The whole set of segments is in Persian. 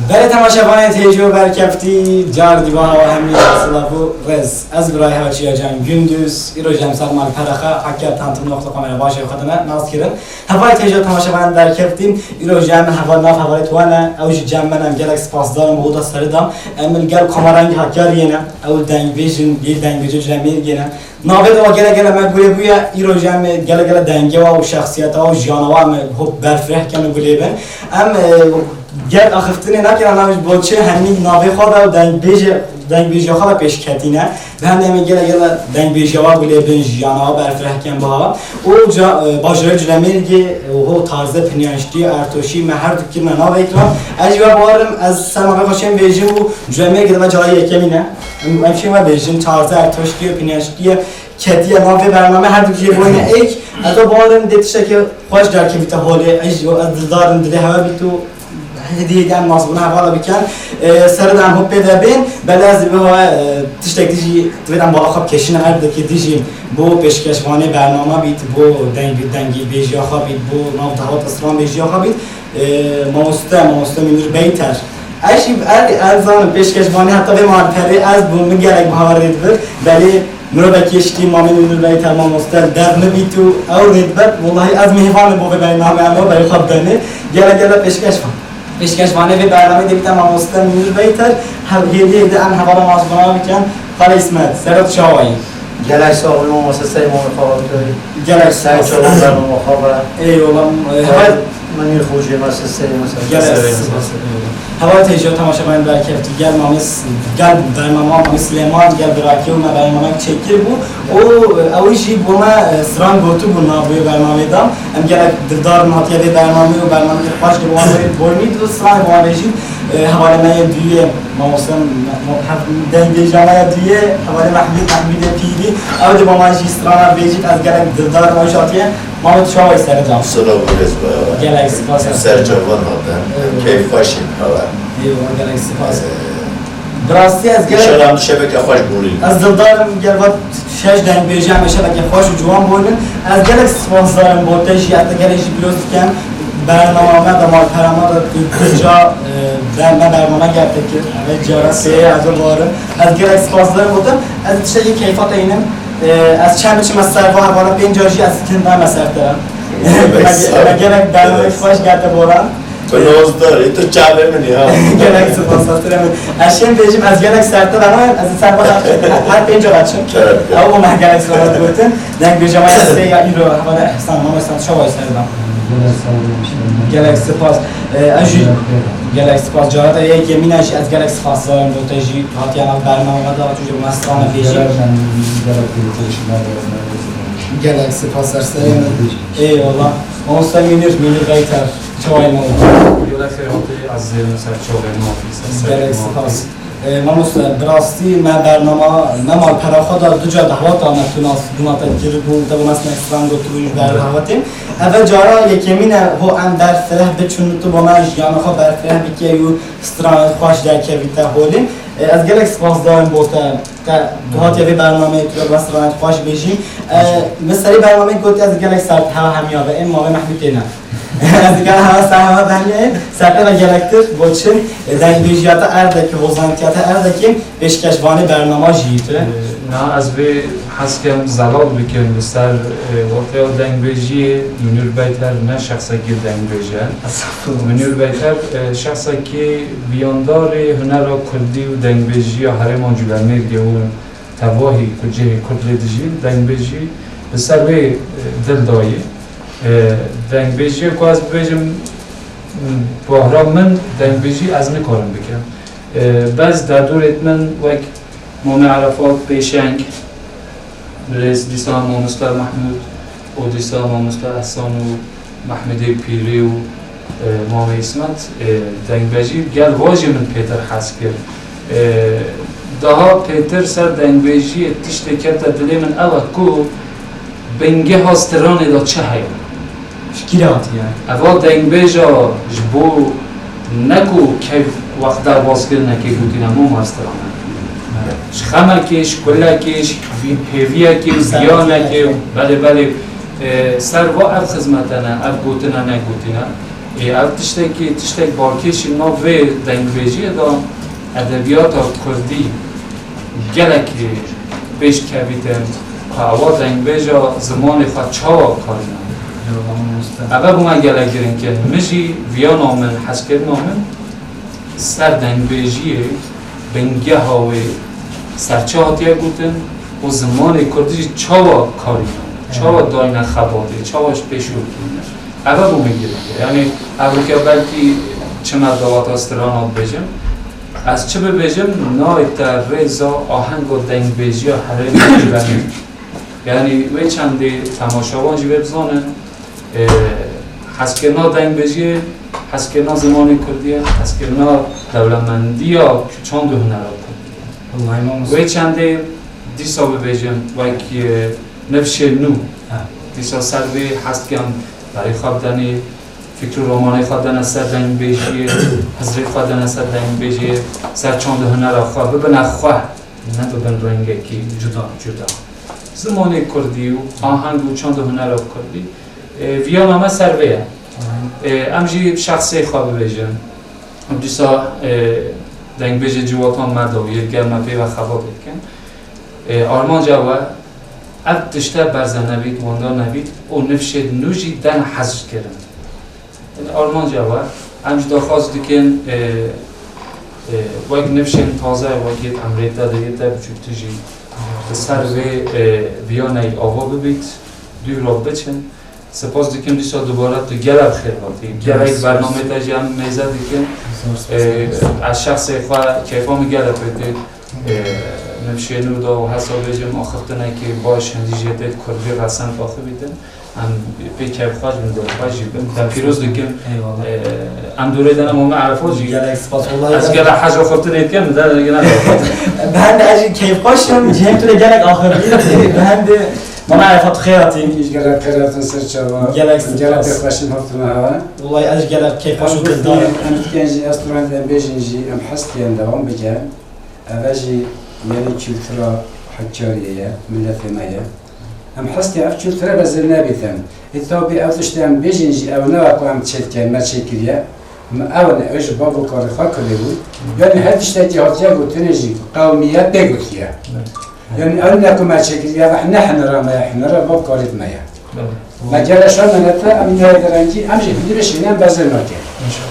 برای تماشاگران تیجو برکفتی جار دیوان و همی اصلافو رز از برای هوچی جان gündüz ایرو جمسال مال پرخه حکر تانتون نقطه کاملا باشه خدمت ناز کردن هوای تیجو تماشاگران برکفتیم ایرو جمع هوا ناف هوای توانه اوج جمع منم گلکس پاس دارم بودا سردم من گل کامرانگ حکر یه نه اول دنگ ویژن یه دنگ ویژن جمعی یه نه نابد و گله مقوله بویا ایرو جمع گله دنگه و شخصیت و جانوا هم خوب برفره کنه گله بن گر آخفتنی نکردن نمیش بچه همین نابه خود و دنگ بیجا خود پیش کتینه به هم نمی گله دنگ بیجا و گله بن جانا برفره کن با او باجر جلمیر که او تازه پنیاشتی ارتوشی مهر دکتر نابه اکرام اجوا بارم از سرمایه خوشم بیجی و جلمیر که جای یکمینه امشی و بیجیم تازه ارتوشی و پنیاشتی کتی نابه برنامه هر دوکی بوینه ایک اتو بارم دیتشه که خوش در که بیت حاله اجوا از دارم دلی هوا بیتو هدیه دام مصبونه حوالا بکن سردم هم پیدا بین بلازی به هوا تشتک دیجی تویدم بالا خب کشین هر که دیجی بو پیشکشوانه برنامه بیت بو دنگی بیجی آخا بیت بو ناف دهات اسلام بیجی آخا بیت ماسته منور بیتر ایشی ارزان پیشکشوانه حتی به مارپری از بو میگرگ به هوا رید بر بلی مرا بکشتی ما منور بیتر ماسته در نبیتو او رید بر والله از مهمان بو به برنامه اما برای خود دنه گله پیشکشوان پیشکشوانه به برنامه دیدم ماستر منور بیتر هر هدیه ده ان حوالا ماسبنا میکن خاله اسمت سرت شاوایی گلک ساقل ما مؤسسه ما مخابرات داری گلک سعی چالان در مخابرات ایولا من این خوشی مؤسسه گلک هوا تیجا تماشاگران برکفتی گل مامس گل برنامه سلیمان گل براکی و ما برنامه چکر بو او اویشی بو ما سران گوتو بو نابوی برنامه دام ام گلک دردار نهاتیه برنامه و برنامه خوش دوانه بورنید و سران بوانجی حواله ما دیه موسم دنگ جامعه دیه حواله محمود پیری او دی با ما جیسترانا بیجید از گلک دردار نهاتیه محمود شاوی سر جام سلام علیکم گلک سپاس سر جوان هاتن کیف خوشین خبر گلک سپاس براستی از گلک انشالله شبکه خوش بولین از دلدارم گلوات شش دنگ بیجی همیشه که خوش و جوان بولن از گلک سپاس دارم بودتشی حتی گلکش بیروز کن برنامه دمار پرما را کجا برنامه گرفته که جارا سه از اون باره از گلک سپاس دارم بودم از چه کیفات اینم از چند چه مسئله و حوالا به این جاجی از کندن مسئله دارم گلک برنامه خوش گرفته بورم تو نوز داری تو چابه منی ها گلک سپاس دارم اشیم بیجیم از گلک سرده برنامه از سربا هر پنجا بچم او ما گلک سپاس بودن دنگ بیجام سه یا این رو حوالا احسان ما مثلا شوای سردم گلک سپاس اجی گلک سپاس جهات یک یمینش از گلک سپاس دارم دو تاجی هاتیان برنامه دارم تو مستان بیشی گلک سپاس درسته ای والله مستان مینیر بیتر چوای ما گلک خیاطی از سر چوغن ما گلک سپاس ما براستی ما برنامه ما مال پراخدا دو جا دعوت آمد تو ناس دونات گیر بود دو مثلا اسلام دو توی در دعوتیم اول جارا یکمینه هو ام در فرح بچون تو با ما جان خو بر فرح بکیو استراحت خوش در کویتا هولیم از گلک سپاس دارم بوده که هاتی به برنامه تو استراحت خوش بشیم مثلا برنامه گفتی از گلک سر هوا همیا و این ما محمود نه از دیگر هوا سهمه بنیه سرده و گلکتر بچن در بیجیات ارده که وزانتیات ارده که پیشکشوانه برنامه جیته نه از به حسکم زلال بکن بسر وقتی دنگ بیجی منور بیتر نه شخصی که دنگ بیجن منور بیتر شخصی که بیاندار هنر کردی و دنگ بیجی هرمان جلمه دیون تواهی کجه کردی دیجی دنگ بیجی بسر به دل دایی دنگ بیجی که از بیجم بحرام من دنگ بیجی از نکارم بکن بس در دورت من وک مام عرفات پیشنگ رئیس دیسان مامستر محمود و دیسان مامستر احسان و محمدی پیری و مام اسمت دنگ بیجی گل واجی من پیتر حس کرد دها پیتر سر دنگ بیجی تشت کرد دلی من اوه کو بنگه هاسترانه دا چه هیا شکیراتی اول دنگ بیجا جبو نکو که وقت در باز کردن که گوتین همون هاسترانه شخمکش، کلکش، هیویکش، بیانکش، بله سر و اب خدمتانه، اب گوتنه نگوتنه اول تشتک باکیش نوی دنگویجی دا ادبیات کردی گلکی پیش کبیدن که اول دنگویجا زمان خود چاوا کاری اول بوما گلک گرین که مجی ویان آمن حسکر نامن سر دنگویجی بنگه هاوی سرچه هاتیه گوتن و زمان کردی چاوا کاری چاوا داین خباده چاواش پیشور کنه اول بوما گرین یعنی اول که بلکی چه مردوات استران بجم از چه ببیجم نایت رضا آهنگ و دنگویجی ها هره نجیبنی یعنی وی چندی تماشاوان جی ببزانن حسکرنا دنگویجی حسکرنا زمانی کردیه حسکرنا دولمندی ها چند دو هنر ها وی چندی دیسا ببیجم وکی نفش نو دیسا سر بی حسکم برای خواب دنی فکر رومانی خواهدن سر دنگویجی حضرت خواهدن سر دنگویجی سر چند هنر خواه ببین خواه نه ببین رنگه که جدا زمانی کردی و آهنگ و چند هنر کردی ویان همه سر بیه امجی شخصی خواه ببیجم دیسا دنگویجی جواتان مردوی گرمه پی و خواه بکن آرمان جوه اب دشته برزن نبید واندار نبید او نفش نوجی دن حضر کردن آرمان جوه همچه داخواست دکن وقت نفشن تازه وقت امریت داده یه تا بچوک تجی سر بیانه آوا ببید دوی را بچن سپاس دکن دیسا دوباره تو گلب خیر باتی گلب برنامه تجی هم میزه دکن از شخص خواه کیفام گلب بده نفشه نو دا و حسابه جم آخفتنه که باش هندیجه دید کردی رسن باخه بیدن ام پی کیف خواهد من دار خواهد جیبم در پیروز دکم ام دوره دنم همه عرفا جی از گل حج آخفتن اید کم در دیگه ندار بند اجی کیف خواهشم جیم تو گلک آخر بیدن بند ما عرفات خیراتیم ایش گلک خیراتون سر چاوا گلک بخواشیم هفتون هوا والله از گلک کیف خواهشم دارم ام کنجی استران دن بیجنجی ام حست کن دوام بکن اوجی یعنی کلترا حجاریه ملت مایه ام حستی اف کلترا بزر نبیتم اتابی افتشتم بیجنجی او نواقو هم چید کن ما چکریه او نه اوش بابو کار خواه کلی بود یعنی هر تشتی هاتیه گوتنجی قومیت بگوتیه یعنی او نکو ما چکریه و نحن را ما احنا را باب کارت مایه مجالشان منتا ام نهای درنگی ام جهدی بشینم بزر ناکه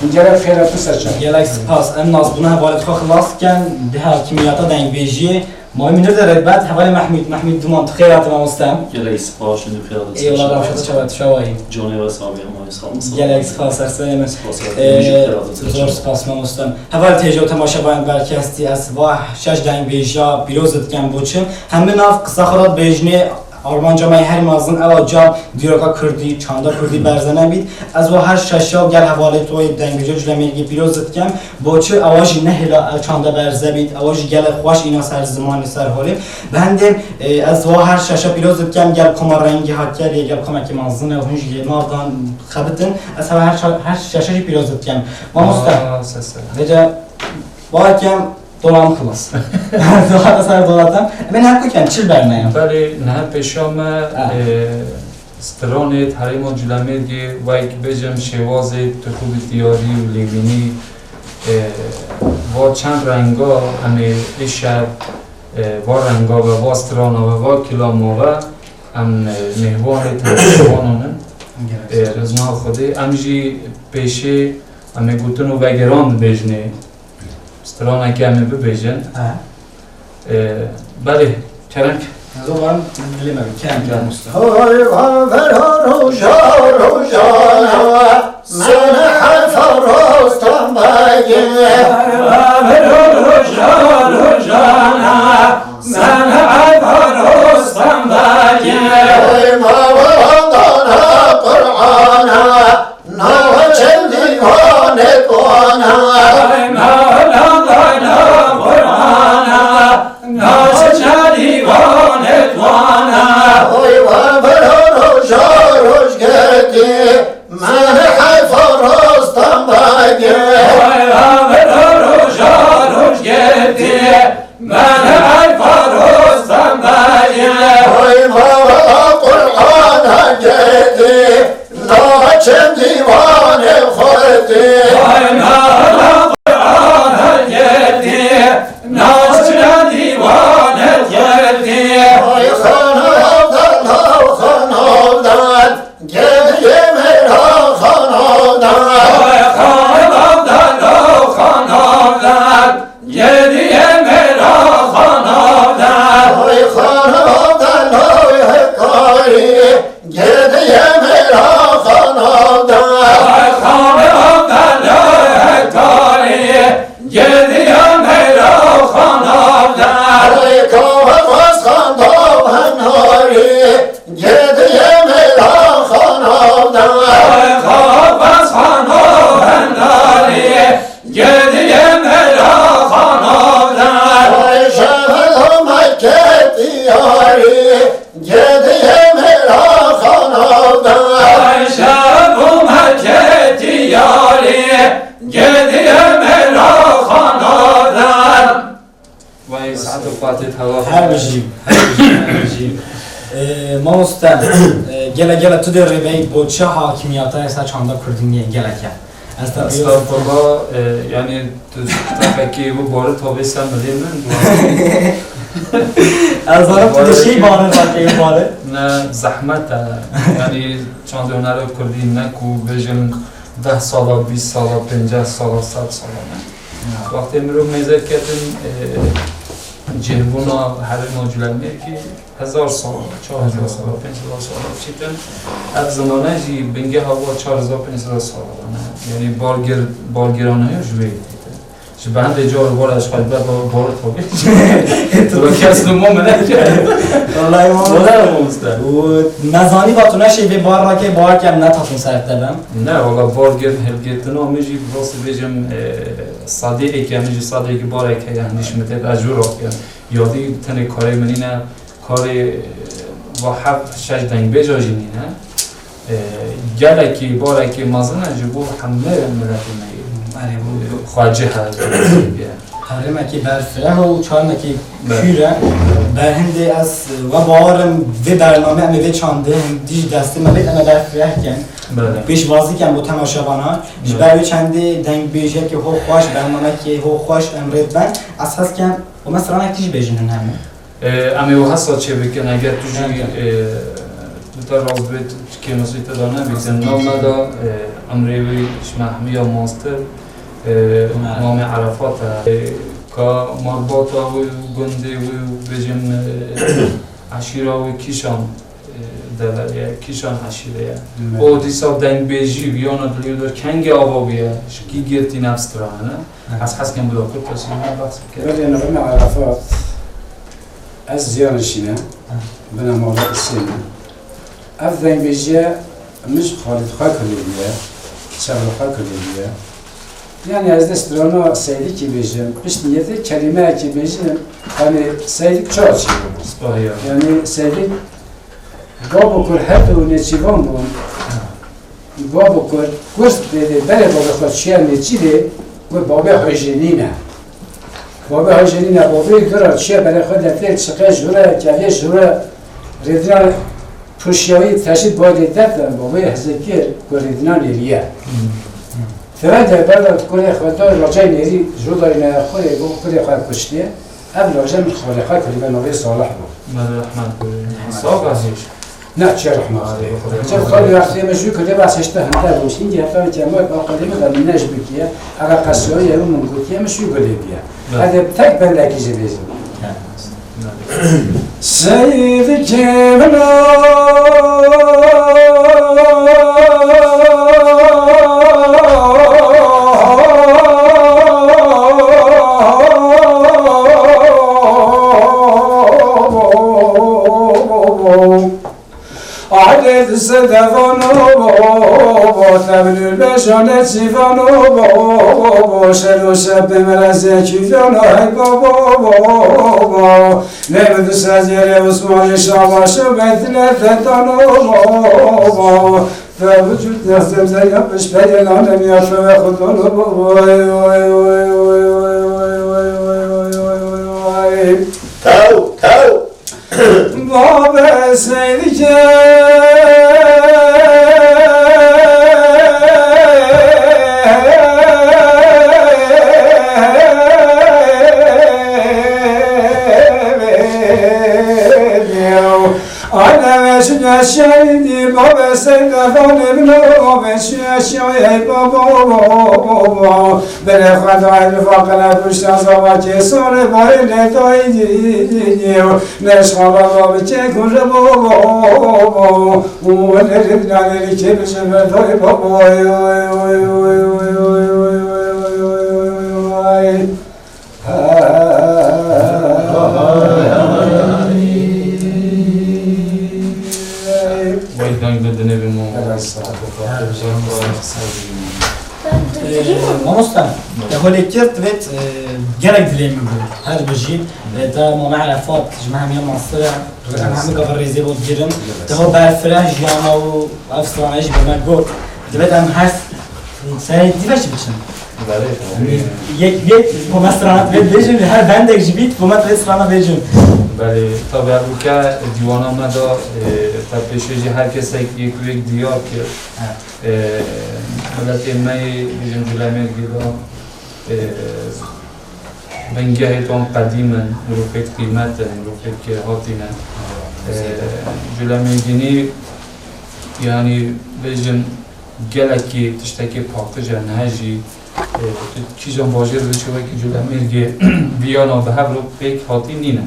اینجا خیراتو سرچان گلک سپاس ام ناز بونه والد خواه خلاص کن ده حاکمیاتا دنگویجی ما منو داره بعد حوالی محمود دومان تو خیرات ما مستم گلک سپاس شنو خیرات ای والله روشت شوید شوایی جونی و سامی هم سلام گلک سپاس ارسلیم زور سپاس ما مستم حوالی تیجو تماشا باید برکی هستی از واه شش دنگویجا بیروزت کن بوچم همه ناف قصه خورات بیجنه آرمان جامعه هر مازن اول جام دیروگا کردی چاندا کردی برزنه بید از و هر ششا گل حواله توی دنگویجا جلمیگی پیروزت کم با چه آواجی نهلا چاندا برزه بید آواجی گل خوش اینا سر زمان سر حالی بنده از و هر ششا پیروزت کم گل کمر رنگی هاتیاری گل کمکی مازن و هنجی مادان خبتن از هر ششا پیروزت کم ما مستم بجا با کم دولام خلاص دولت سر دولتم من هر کوکن چیل برنایم بله نه پیشام استرانت حریم و جلمیگی و یک بجم شواز تخوب دیاری و لیوینی و چند رنگا همه ایشب و رنگا و استرانا و کلاما و هم نهوان تنشوانانن رزنا خوده همجی پیشه همه گوتن و وگران بجنه استرانه که همه ببیجن بله کرنک زبان دلیمه کرنک مستم های من حرف رستم بگه من حرف رستم بگه مولانا قرآن ناچن دیوان قوانا مولانا قرآن ناچن دیوان قوانا و برو روش گردی من حرف رستم بگه هر بجیم ما مستن گله تو در روی با چه حاکمیت های سر چانده کردینیه گله که استغفرالله یعنی تو تفکیه و باره تابه سر مدیم من از آن تو دشی باره باقی باره نه زحمت یعنی چند هنر کردی نکو بجم 10 سال 20 سال 50 سال 100 سال نه وقتی میرو میزد کردن جنبونا هر ماجلمی که 1000 سال 4000 سال 5000 سال چیتن از زمانه جی بنگه هوا 4500 سال یعنی بارگیرانه های جوی چه بند جا رو بارش خواهد بار طبیعی تو کس نمو منه کرد والله ما مستر و نزانی با تو نشی به بار را که بار کم نتاتون سرف دادم نه والا بارگیر هلگیتن ها میجی براست بیجم صادقی که میجی صادقی باره که یعنیش متد اجور آفیم یادی تنه کاری منی نه کاری و حب شش دنگ بیجا جینی نه گله که باره که مازنه جبو همه ملت نگیر خواجه هست هره مکی برفره و چهار مکی پیره بر هنده از و بارم و برنامه امی و چانده دیش دسته من بید انا برفره کن بیش بازی کن با تماشاوانا برای چنده دنگ بیشه که هو خوش برنامه که هو خوش امرید بند از هست کن و مثلا اکتیش بیجنن همه امی و هست چه بکن اگر توشی تا راز بید که مسئولی تدانه بیزن نام ندا امریوی شمحمی یا ماستر نام عرفات که مربوط و گنده و بجم عشیره و کیشان دلیه کیشان عشیره او دیسا دنگ بیجی بیانا دلیو دار کنگ آبا بیه شکی گرتی نفس ترانه از حس کن بدا کرد کسی ما بحث کرد ولی نام عرفات از زیانشینه بنا موضوع السنة اف دنگ بیجی مش خالد خاک لیبیه شبر خاک لیبیه yani az destrono seydi ki bejim, işte niyeti kelime ki bejim, hani seydik çok şey bu. Yani seydik, babukur hep o neçivan bu, babukur kurs dedi, bere babukor şiyan neçidi, bu babı hajinine. Babı hajinine, babı durar şiya bere khod defter çıkış jura, kaviye jura, redran puşyavi taşit boyde defter, babı hezekir, redran eliye. فهذا بعد كل إخواتنا رجعين يري جودارنا أخوي كل إخوات كشتية قبل رجع من خالقات اللي بنو بيه صالح بو. ما الرحمن كله. صاق عزيز. نعم شيء رحمة. جاب خالي أختي مشوي كده بس هشته هندا بوشين دي هفته كمان أقل من ده مناج بكيا على قصوى يوم من قوتيا مشوي قلبي بيا. هذا بتاعك بلاك يجيبه. سيد كملا عدد صدفانو بابا تبلل بشانه چیفانو بابا شلو شب مرزه کیفانو های بابا نمید سزیره عثمان شاباشو بیتنه تتانو بابا فوجود نفتم زیابش پیلانه میافه و خودانو بابا تاو بابا سیدی که شاهدی بابا سیدفان ابن بابا شاهدی بابا بله خدای رفاقنا پشت از بابا که سال باری نتایی دیو نشخال بابا چه کن بابا و نرد نانی که بشه بردای بابا مامۆستا هۆلێکرد بێت گەرەک دلێ من بوو هەر بژی تا مامە عەرەفات ژمە هەمیە ماسترە هەموو گەڤە ڕێزێ بۆ گیرن دەهۆ بەرفرە ژیانە و ئەفسانەش بەمە گۆت دەبێت ئەم هەست سەری دیڤەش بچن یەک بۆ مەسترانەت بێت بێژن هەر بەندێک ژی بیت بۆ مەت بێت سرانە بێژن بله تا به که دیوان آمده تا پیشوی هر کسی یک دیار که ملت ایمه بیشن جلوی مرگیدا بنگه تون قدیمن روفت قیمت روفت که هاتینه جلوی مرگینی یعنی بیشن گلکی تشتکی پاکتجه نهجی چیزان واجر به چوبه که جلوی مرگی بیانا به هر رو پیک هاتی نینه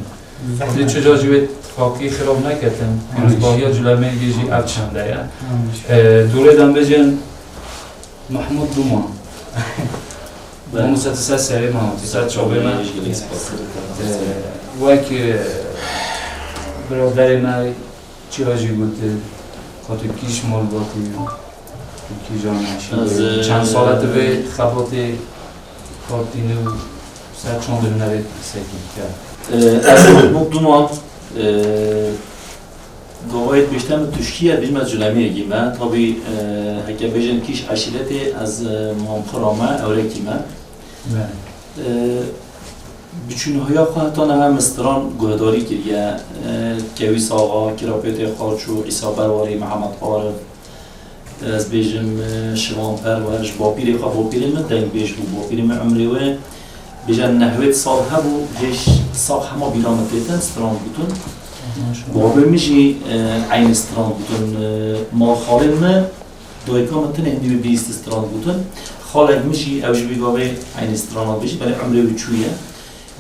ولی چجا جوید خاکی خراب نکردن امروز باهی ها جلوی مرگی جی اب چنده یا دوره دم بجن محمود دومان دومون ست سری مهاتی ست چوبه من وای که برادر من چی راجی گوته خاطر کیش مال باتی کی جانشی چند سالت به خبرات کارتینو سر چون دونه نرید سکیم کرد از مقدومان گواهید بیشتر تشکیه بیم از جلوی گیمه طبی هکه بیشتر کیش عشیرتی از مامخرامه اوره گیمه بچونه های خواهتان هم مستران گهداری کریه کویس آقا کراپیت خارچو عیسی برواری محمد عارف از بیشتر شوان پر و هرش باپیری خواه باپیری من دنگ بیش بود باپیری من عمری و بیشتر نهویت سال هبو هیچ ساق همه بیرامت دیتن ستران بودن بابا میشی عین استران بودن ما خالد ما دوی کامتن هندی به 20 استران بودن خالد میشی اوج بیگاوه عین استران بشی برای عمره وچویه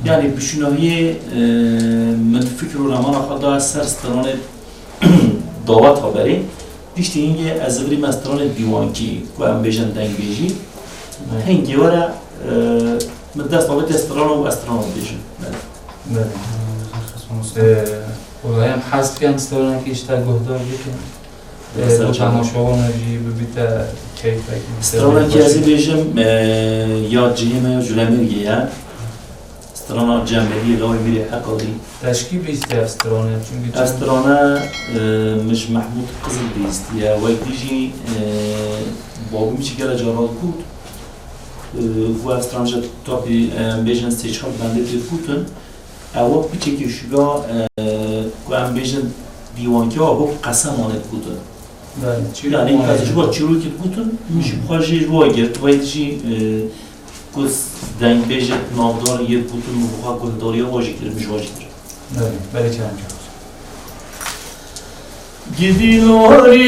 یعنی بشنویه من فکر و رمان خدا سر استران دعوت ها بری پیشتی اینگه از زبری مستران دیوانکی و هم بیشن دنگ بیجی هنگی وره من دست آبت استران و استران بیشن والله هم حس کن استران که اشتر گهدار بکن با تماشاوان جی ببیت کیف استران که ازی بیشم یا جیمه یا جلمرگیه استران جنبهی لای میره حقاقی تشکی بیستی استرانه استرانه مش محمود قزل بیستی وای دیجی بابی میشه گل جارال کود و استرانجا تاپی بیشن سیچال بنده دید کودن اوه پیچه که شگاه و هم بیشن دیوانکی ها با قسم آنید کودن یعنی این قسم شگاه چی روی که کودن میشه بخواهشی روی گرد وای دیجی کس دنگ بیشن نافدار یه کودن مبخواه گلداری ها واجه کرد میشه واجه کرد بله چند جا گیدی لوری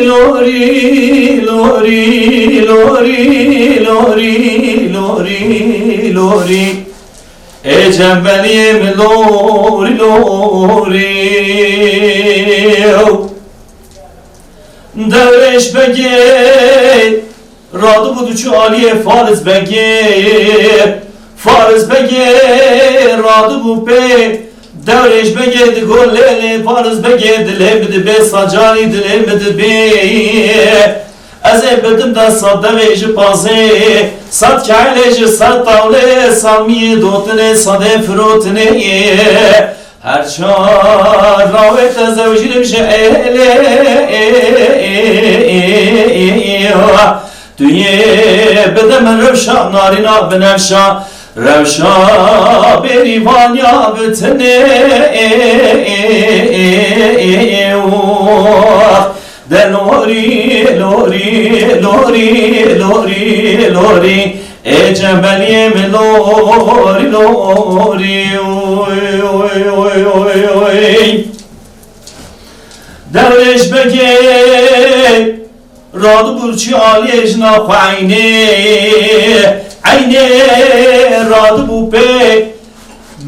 لوری لوری لوری لوری لوری لوری ای جنبلیم لوری لوری دورش بگی رادو بودو چو آلیه فارز بگی رادو بو پی دورش بگید گل لیلی پارز بگید دلیم بده بی ساجانی دلیم بده بی از این بدم دا صدقیش پازی صد کهلیش صد طاوله سامی دوتنه صده فروتنه هر چار راویت زوجی نمیشه ایلی توی بده من روشا نارینا بنفشا روشا بریوانیا بتنه ده لوری لوری لوری لوری لوری ای جنبلیم لوری لوری دورش بگی رادو برچی آلیش ناخوینه عینه رادو بو پی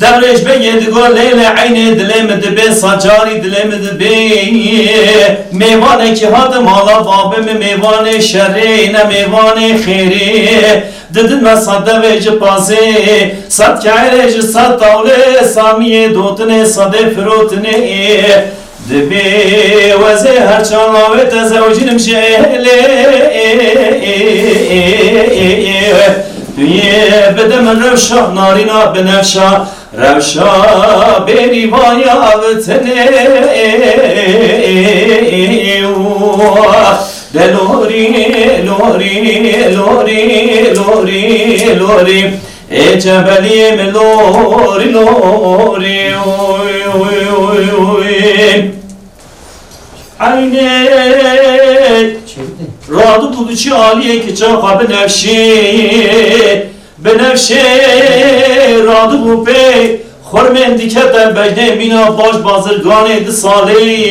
دورش بگید گل لیل عینه دلیم دبی ساجاری دلیم دبی میوانه که هاد مالا بابم میوانه شری نه میوانه خیری ددن ما صده ویج پازی صد کهیرج صد طاوله سامی دوتنه صده فروتنه دبی وزی هرچان لاویت زوجینم شهلی توی بده من روشا نارینا بنفشا روشا بریوانیا بتنه لوری لوری لوری لوری لوری ای جبلی من لوری لوری اوی اوی اوی اوی عینه رادو بودوچی عالیه که چاقا بنفشه رادو بو پی خورمن دیکت در بجنه مینا باش بازرگانه ده سالی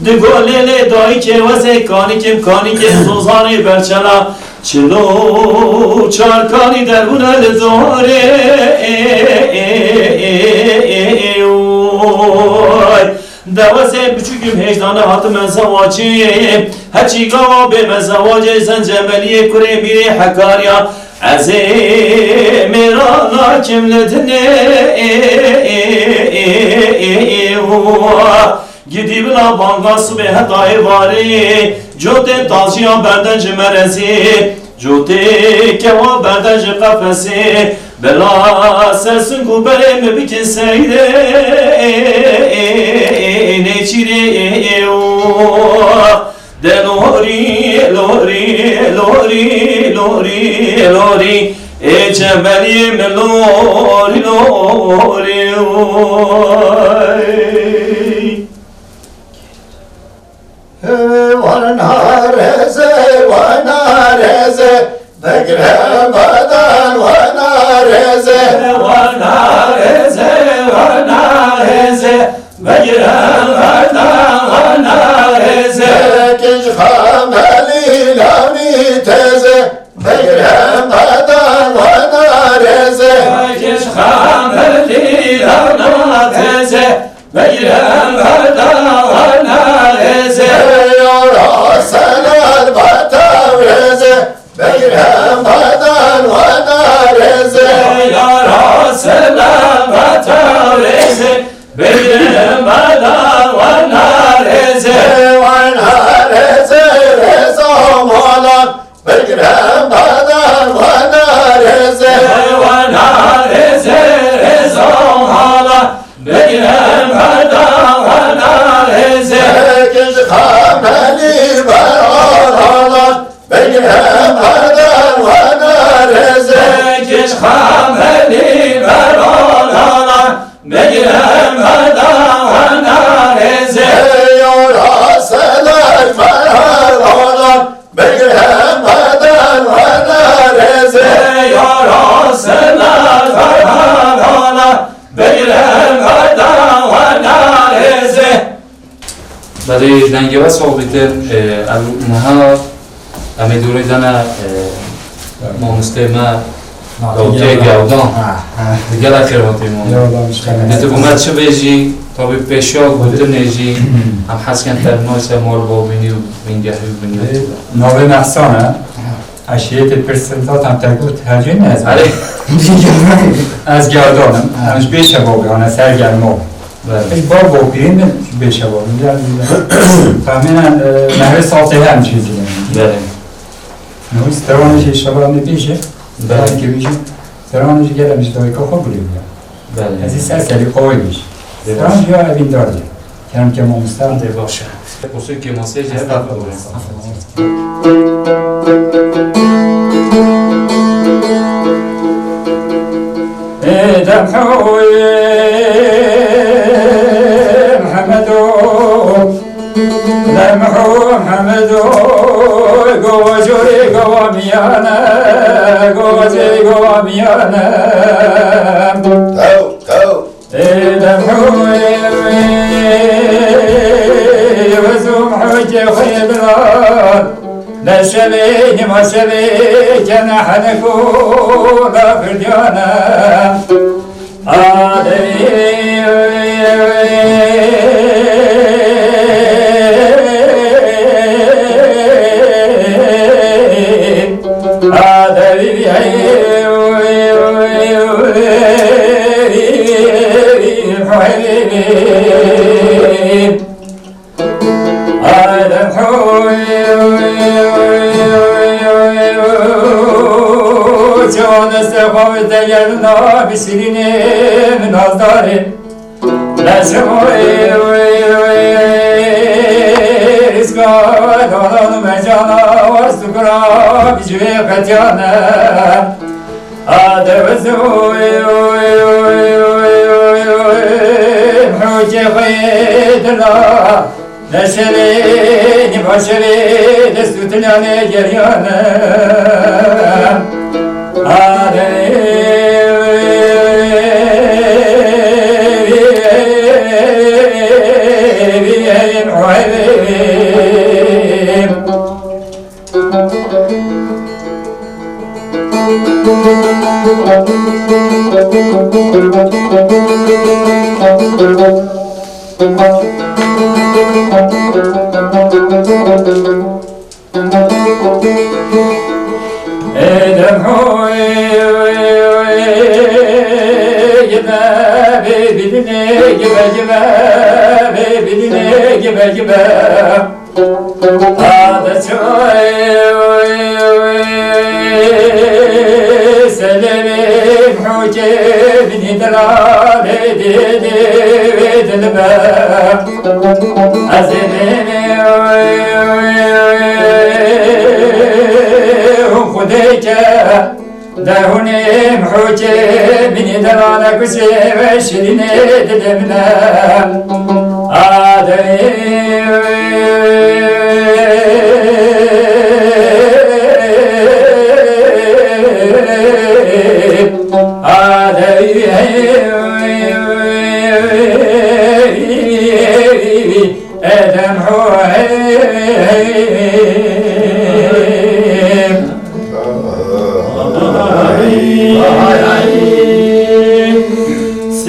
ده گوله دایی که وزه کانی که سوزانه برچلا چلو چارکانی در بونه لداره دوازه بچوکیم هجدانه هاتم زواجی هچی گاوا به مزواج زنجملی کره میره حکاریا از میرانا کم لدنه گیدی بلا بانگا صبح هدای واری جوته تازیان بردنج مرزی جوته کوا بردنج قفسی بلا سرسن گوبره مبکن سیده نچیره دلوری لوری لوری لوری لوری ای جبلی من لوری لوری ونارزه ونارزه بگرم بدن ونارزه ونارزه ونارزه بگرم بدن ونارزه کش خاملی لانی تزه بگرم بدن ونارزه کش خاملی لانی تزه بگرم بدن ونارزه یارا سلال بطورزه بگرم بدن ونارزه یارا سلام بطورزه بگرم بدن ونارزه ونارزه رزا مالا بگرم بدن ونارزه ونارزه رزا مالا بگرم بدن ونارزه کش خاملی برارانان بگرم بدن ونارزه کش خاملی برانانا بگرم بدن ونارزه یارا سلک برارانان بگرم بدن ونارزه یارا سلال برانانا بگرم بدن ونارزه برای دنگه و صحبیتر نها همه دوره دانه مامسته ما دوته گودان دیگر اخیر هاتی ما نتو گمت چه بیجی تا به پیشا گوته نیجی هم حس کن ترناس مال بابینی و بینگهی و بینیت نوع محسانه اشیت پرسنتات هم تگوت هرجین نزد از گردانم همش بیشه باقیانه سرگرما ای بار باقیین بیشه باقیین فهمینا نهر ساته هم چیزی بله نوی سترانش اشتباه نبیشه بله که بیشه سترانش گرمش دوی که خوب بودیم بله از این سرسری قوی بیشه سترانش یا اوین دارده کنم که ما مستان ده باشه خصوصی که مسیج هست دم حوي محمدو دم حوي محمدو قوجوري قواميانا قوجي قواميانا تو تو دم حوي وزوم حوجي خيبران لا شبيه ما شبيه كان حنكو لا فرديانا جان استقامت دیرنا بسیرینه من آزداره لشمای رزگاه دانان و مرجانا و سکرا بجوه قطیانه حوجي خيدنا نشري نبشري دستوتنا نجريانا ادم حوي جبا بدني جبا جبا بدني جبا جبا هذا شوي سلمي حوجي بني دلال دي دلبا أزميني خديك دهوني محوجي بني دلال كسي وشريني دلمنا ادم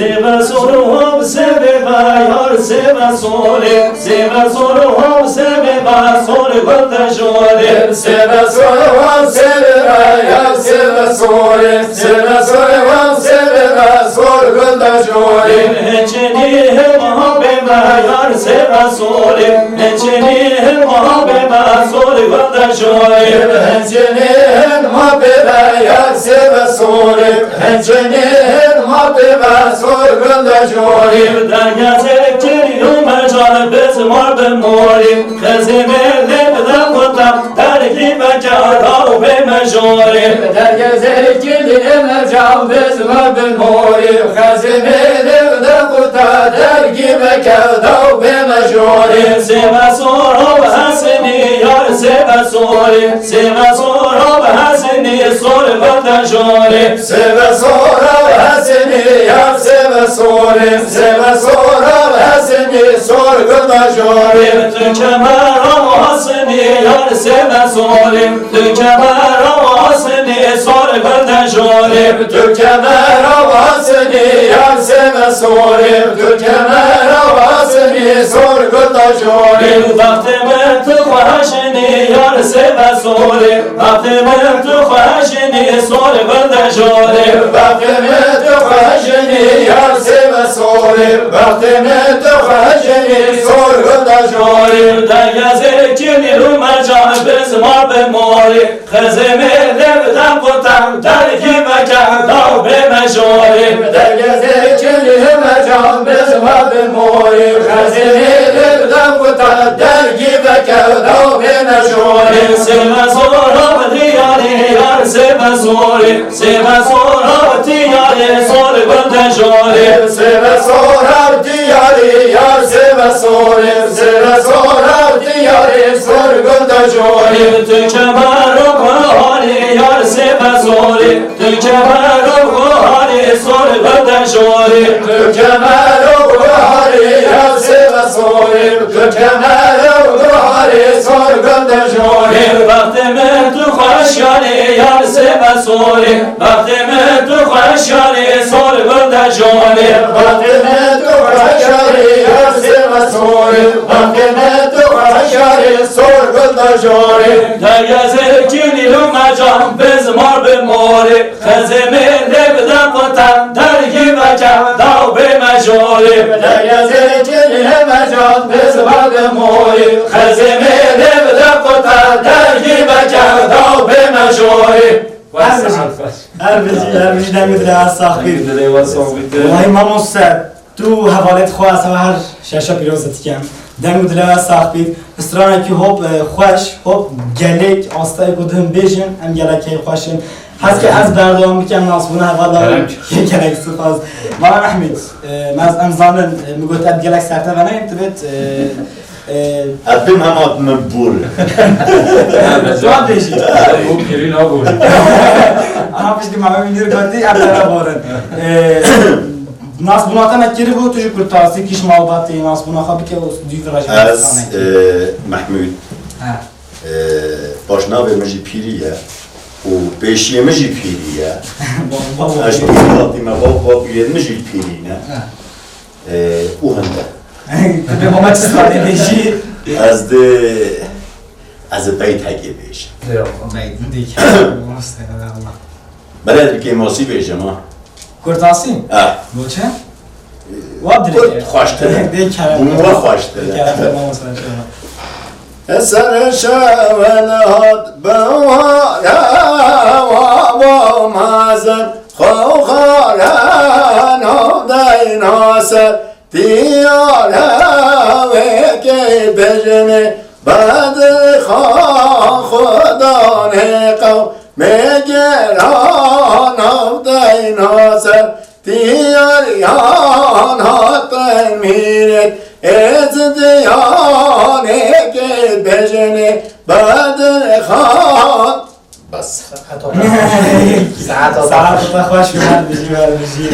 Seva sorum seve bayar seva sole seva sorum seve bayar sole gota jole Seva sorum seve bayar seva sole seva sorum seve bayar sole gota jole Hecheni mahabbe bayar seva sole hecheni mahabbe bayar sole gota jole Hecheni mahabbe bayar seva sole hecheni mahabbe bayar sole gota jole Derya zevkleri umecan biz marbe mori Khazime lebda kota terki mekada ve mejori Derya zevkleri umecan biz marbe mori Khazime lebda kota terki mekada ve mejori Seva sora ve hasini yar seva sori Seva sora ve hasini sori ve tejori Seva sora ve hasini yar seva sori Seva sora ve hasini sorgulma jori Tükemera ve hasini yar seva sori Tükemera ve hasini sori ve tejori Tükemera ve hasini yar seva sori Tükemera ve hasini sorgulma jori Vaktime tukhaşini yar seva sori Vaktime tukhaşini sori ve tejori Vaktime tukhaşini yar seva sori Vaktime tukhaşini sorgulma jori Derya zevkini rumercan biz marbe mori Khazime levden kutan dergi mekan dav be mejori Derya zevkini rumercan biz marbe mori Khazime levden kutan dergi mekan dav be mejori Seva sora ve diyari yar seva sori Seva sora ve diyari sori ve tejori Seva sorar diyari yar seva sori Seva sorar diyari sorgulda jori Tükemera kuhari yar seva sori Tükemera kuhari sori ve tejori Tükemera kuhari yar seva sori Tükemera kuhari sorgulda jori Vaktime tukhaşyani yar seva sori Vaktime tukhaşyani sori ve tejori Vaktime tukhaşari yar seva sori Vaktime tukhaşari sorgulda jori Derya zevkini lumecan biz marbe mori Khazime lebda kutan dergi mekan dav be mejori Derya zevkini hemecan biz marbe mori Khazime lebda kuta dergi mekan dav be mejori هر بجی دمیدره از ساخبیر والله مامون سر تو حوالت خواه از هر شاشا پیروزتی کم دمیدره از ساخبیر استرانه که هوب خوش هوب گلیک آستای کدهم بیشن هم گلکی خوشن هست که از بردام میکنم ناسبونه هوا گلک سپاس مامان احمد از امزان میگوت اب گلک سرته و نه انتبت ابیم همات مبور جواب بیشی او پیری نبود آنها پیش که مامان میگیر گاتی اب دارا بارن ناسبوناتا نکری بود توی کرتاسی کش مالباتی ناسبونا خوابی که دیو راجع از محمود باشناوی مجی پیریه و پیشیه مجی پیریه اش پیریاتی ما با پیرید مجی پیری نه او هنده به ما چیز داده بیشی از بیت هگی بیش بیت دیگه بلد بکی ماسی بیش ما کرتاسی؟ بو چه؟ واب دیگه خوشتره بوموا خوشتره سر شاولات بوارا و مازن خوخاران و دیناسر دیارا وکی بجنه بعد خدا نقو مگران و دیناسر دیاریان هاتن میرد از دیانه که بجنه بدر خان بس ساعت خوش بیمار بجی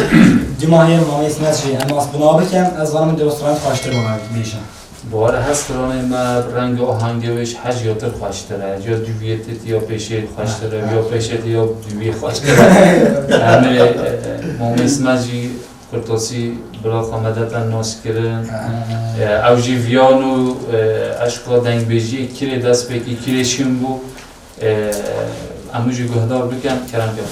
جمعه مامی اسمت شی اما از بنا بکن از وانم دوستان خوشتر بمار بیشم باره هست رانه ما رنگ آهنگوش هج یا تر خوشتره یا دویتت یا پیشه خوشتره یا پیشت یا دوی خوشتره همه مامی اسمت جی کرتاسی برای خامدتن ناس کردن او جیویان و اشکال دنگ بیجی کلی دست بکی کلی شیم بو اموجی گهدار بکن کرم بیان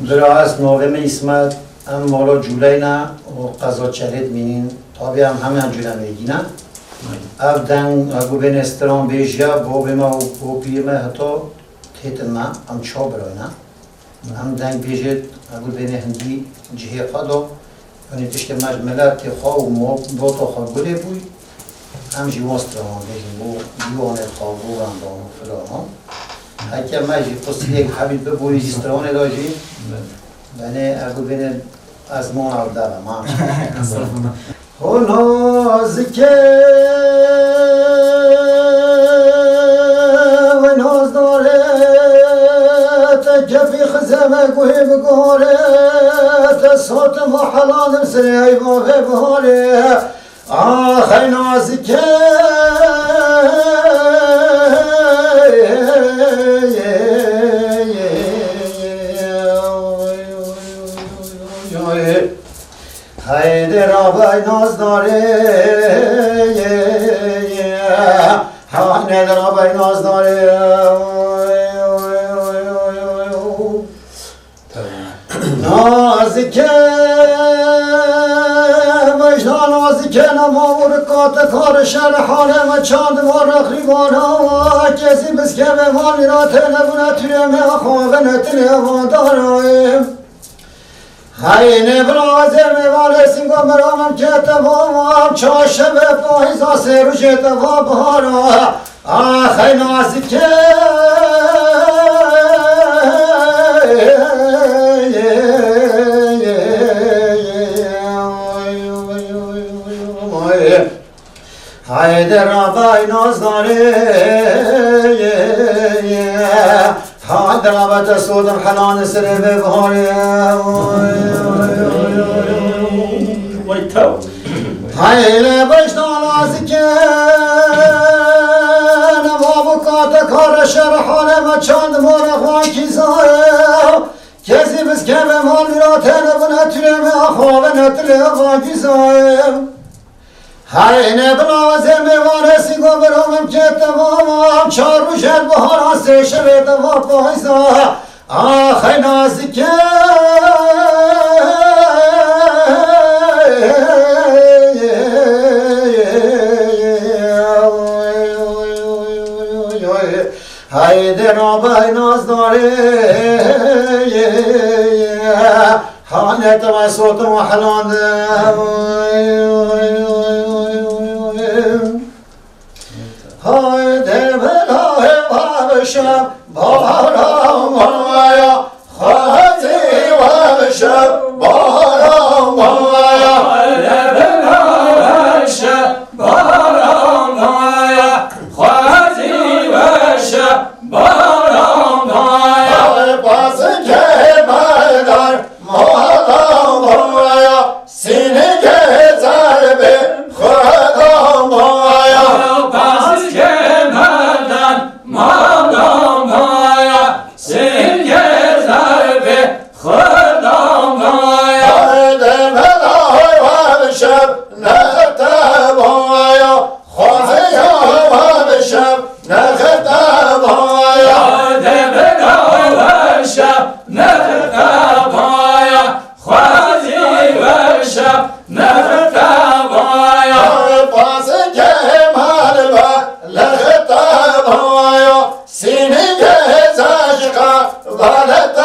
برای از نویم اسمت هم مالا جولی نه و قضا چلید مینین تابی هم همه هم جولی میگی نه او دنگ اگو بین استران بیجیا با بیما و پیمه حتی تیتن ما هم چا برای نه هم دنگ بیجید اگو بین هندی جهی قدو یعنی تشت مجملات خواه و با تا خواه گلی بوی هم جواست را هم بگیم و دیوانه خواه و اندام و فلان هکه مجی قصد یک حبیل ببوری جستران داجی بنه اگو بینه از ما عرض دارم نازکه و ناز داره تکفی خزمه گوهی بگاره تصوت محلان سری ایبا بباره آخی نازکه حیدر آبای ناز داره حیدر آبای ناز داره نازکه وجدان نازکه نمامور کات کار شرحانه و چاند ما رخریبانه کسی بسکه به مالی را تنبونه توی خواه نتنه واداره هاینه برازر میوال سینگو برامم که تمام چاشه به پایزا سه روش تمام بهارا آخی نازکه حیدر آبای ناز داره حیدر آبای تسودم حلان سره به بهاره حیله بشتان آزکه نمابو کات کار شرحانه و چاند مرخوان کیزای کسی بس که به مال میراته نبونه تلمه خواب نتله واگیزای هاینه بنازه میوانه سیگو برامم که تمامم چار روشت بهار آسه شبه دوا پایزا آخی نازکه حیدر آبای ناز داره حانت و صوت و حلان حیدر بلاه بابشم بارا مایا خواهدی و شب باران بایا باز که مردار مادام بایا سینه که ضربه خودم بایا باز که مردان مادام بایا سینه ضربه خودم بایا دم دای و شب نخت بایا خواهی و شب نخت بایا دم دای و شب نخت بایا خوازی و شب نخت بایا باز که مربا لخت بایا سینه که زشقا ولت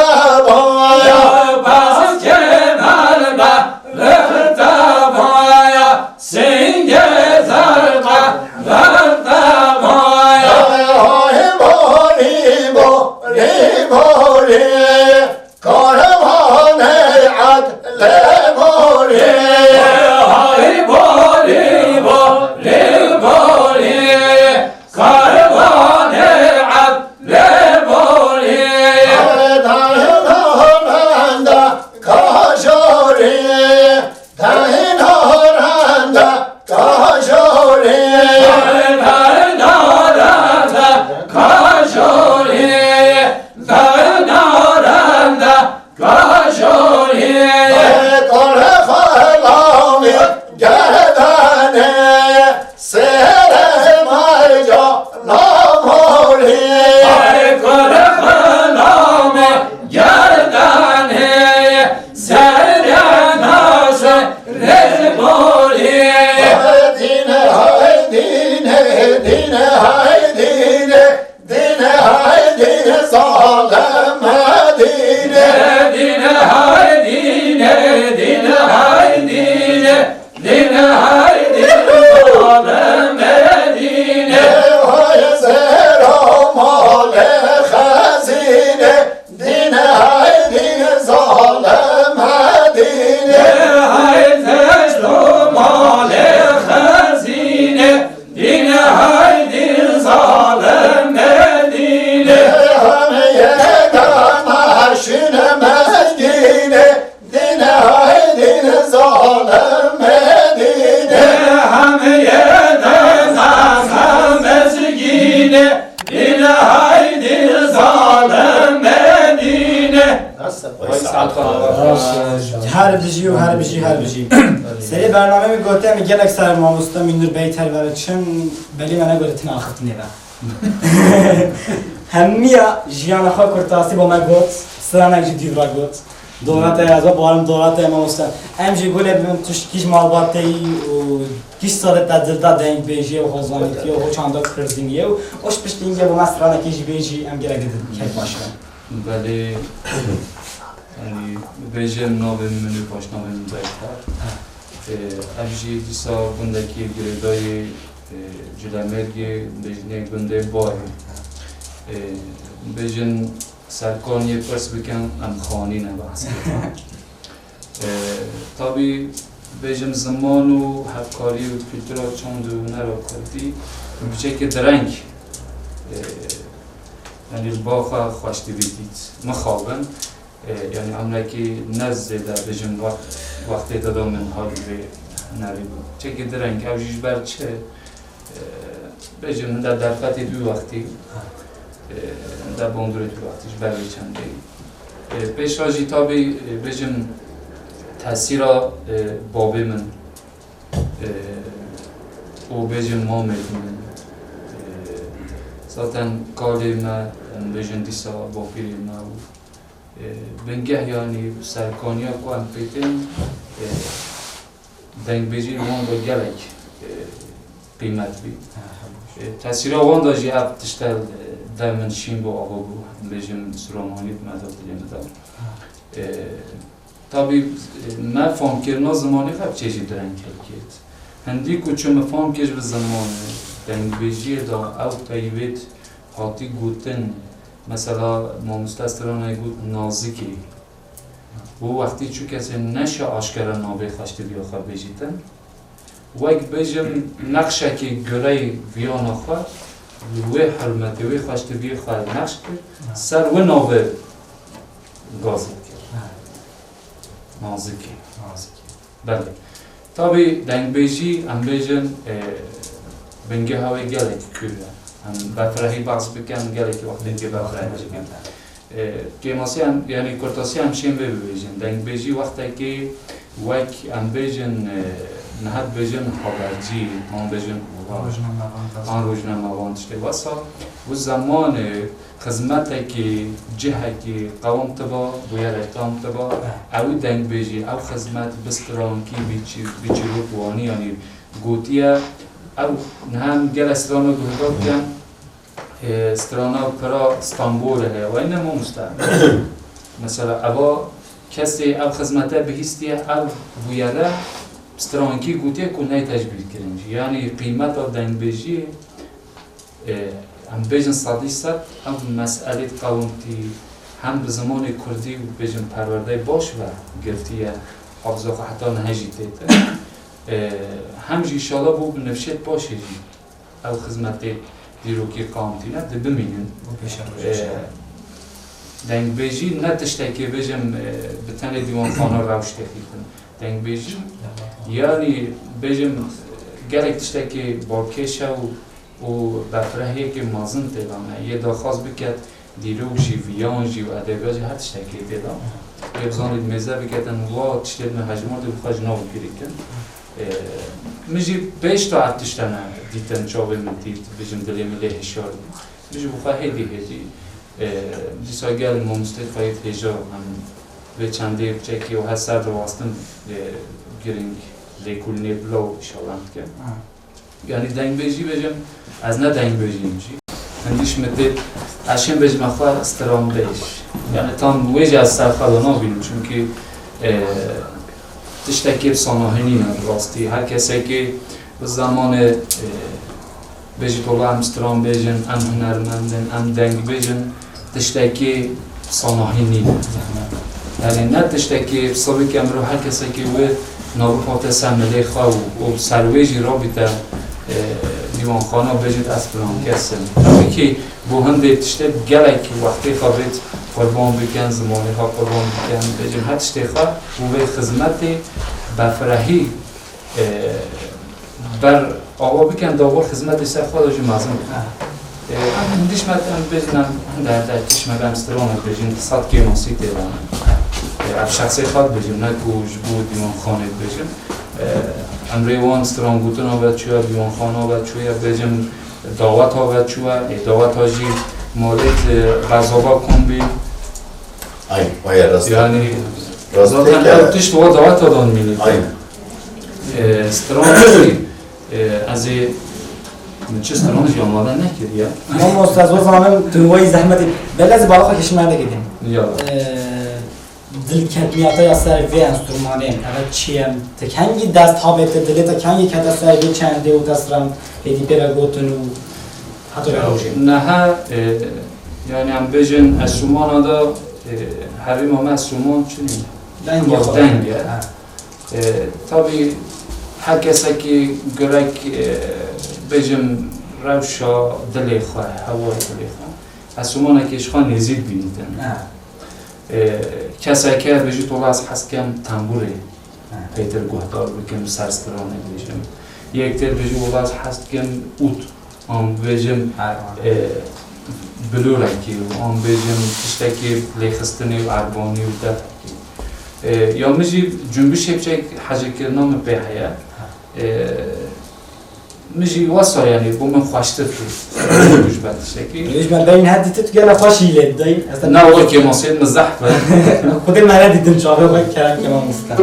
بایا باز که مربا لخت بایا سینگ زرقا لخت بایا های باری کاروان عدل باری های باری کاروان عدل باری دهنارند کاشوری دهنارند کاشوری کل خلامی گردنه سر مرجا ناموری دینه های دینه ظالم دینه های زر و مال خزینه دینه ظالم دینه همه یکم هرشین مدینه دینه ظالم دینه هر بجی سری برنامه می گوته می گلک سر ماموستا مینور بیتر ولی چون بلی منه گوته تن آخت نیده همیا جیان خواه کرتاسی با من گوت سرانک جی دید را گوت دولت از بارم دولت ماموستا ام جی گوله بیم توش کیش مالباته ای و کیش ساده تدرده دنگ بیجی و خوزانیتی و چانده کرزینیه و اوش پشت اینگه با من سرانکی جی بیجی ام گلک دید که باشه ولی یعنی بیجم نابه منو پاش نابه من زایدتر افجی دیسا گندکی گردای جلمرگی بیجنه گنده بای بیجن سرکانی پرس بکن ام خانی نبحث طبی بیجم زمان و همکاری و کلتورا چند و نرا کردی بچه که درنگ یعنی باخا خوشتی بیدید مخابن یعنی املاکی نزد در بجم وقتی دادم من حالی به نوی بود چه که درنگ اوجیش بر چه بجم در درفتی دو وقتی در باندوری دو وقتیش برای چنده پیش راجی تا بجم تاثیر بابی من و بجم مامل من zaten kalema bejin disa bopiri na bengeh yani serkaniya ku em pêtin dengbêjiyên wan da gelek qîmet bî tesîra wan da jî ev tişte de min şîn bo ava bû bêjim Sulamanî me da dilê me da tabi me famkirina zimanê xwe bi çêjî direng kêt hindî ku çi me fam kir bi zimanê dengbêjiyê da ew peywêt hatî gotin مثلا ما مستسترانه گود نازکی و وقتی چون کسی نشه آشکار نابه خشتی بیا خواه بجیتن وقت بجم نقشه که گره ویانا خواه وی حرمتی وی خشتی بیا خواه نقش کرد سر و نابه گازت کرد نازکی بله طبعی دنگ بیجی ام بیجن بنگه هاوی گله که بفرهی باز بکن گله که وقتی که بفرهی بکن کیماسی هم یعنی کرتاسی هم شیم ببیجن دنگ بیجی وقتی که وک ام بیجن نهاد بیجن خبرچی آن بیجن آن روزنامه وانتشته واسه و زمان خدمتی که جهه که قوم تبا باید احترام تبا او دنگ بیجی او خدمت بستران کی بیچی روانی یعنی گوتیه او هم گل استرانو گوهداد کن استرانو پرا استانبول هه و اینه ما مستعمل مثلا اوه کسی او خدمته بهیستیه او بویره استرانکی گوتیه کنه تجبیل کرنجی یعنی قیمت او دنگ بیجی هم بیجن صدیست هم مسئله قومتی هم به زمان کردی و بیجن پرورده باش و گرفتیه حافظه حتی نهجی تیته هم جی شالا بو بنفشت باشه جی او خدمت دیروکی قومتی نه ده بمینن دنگ بیجی نه تشتکی بیجم بتنه دیوان خانه روش تخیلتن دنگ بیجی یعنی بیجم گرک تشتکی باکشه و بفرهی که مازن تیلانه یه داخواست بکد دیرو جی ویان جی و ادبیاجی هر تشتکی تیلانه یه بزانید میزه بکدن وا تشتید من حجمات بخواج ناو گریکن میجی بیش تا ارتشتنه دیتن چاوه من دید بجم دلی ملی هشار میجی بخواه هیدی هیدی دیسا گل ممستید خواهید هجا هم به چنده بچکی و هستر رو واستن گرینگ لیکولنی بلو شالند که یعنی دنگ بیجی بجم از نه دنگ بیجی میشی هندیش مدید اشیم بجم اخواه استرام بیش یعنی تام ویج از سرخلانا بینیم چون که تشتکی بساناهنی راستی هر کسی که به زمان بیجی طوله هم استرام بیجن ام هنرمندن ام دنگ بیجن تشتکی بساناهنی یعنی نه تشتکی بسابی که امرو هر کسی که وی نابخوات سمنده خواه و سرویجی را بیده دیوان خانه بجید اسپران کسن اما که بو هنده تشته گله که وقتی خوابید قربان بکن زمانی ها قربان بکن بجید هر تشته خواه و به خدمت بفرهی بر آوا بکن داور خدمت سر خواه داشت مازم بکن هندیش مدن بجنم در تیش مدن استرانه بجید صد که ماسی تیرانه اب شخصی خواد بجیم نه گوش بود دیوان خانه بجیم امریوان استران گوتن آباد چویا دیوان خانه آباد چویا بجیم دعوت آباد چویا دعوت آجی مورد غذابا کن بی یعنی ذاتن تشت دعوت آدان میلید استران از چه استرانش آماده نکردی؟ ما مستزوز همه دوای زحمتی بلز بالا خواه کشمرده گیدیم دل کتمیاتا یا سر وی انسترومانه اول چیم تکنگی دست ها بیت دلی تکنگی که دست سر وی چنده و دست رم هیدی پیرا گوتن و حتی نه یعنی هم بیجن انسترومان دا حریم همه انسترومان چونیم دنگی طبی هر کسی که گرک بیجن روشا دلی خواه هوای دلی خواه انسترومان که اشخواه نزید بینیدن کسی که بجی طول از حس کم تنبوره پیتر گوهدار بکم سرسترانه بجم یک تر بجی طول از حس کم اوت آن بجم بلورکی و آن بجم تشتکی لیخستنی و عربانی و دفکی یا مجی جنبش بچه حجه کرنام بحیه مجی واسه یعنی با من خوشتر بود روش بدشکی روش من بین حدی تو گله خوشی لید دایی نه آقا که ما سید مزح خود من دیدم چاقه باید کرم که ما مستم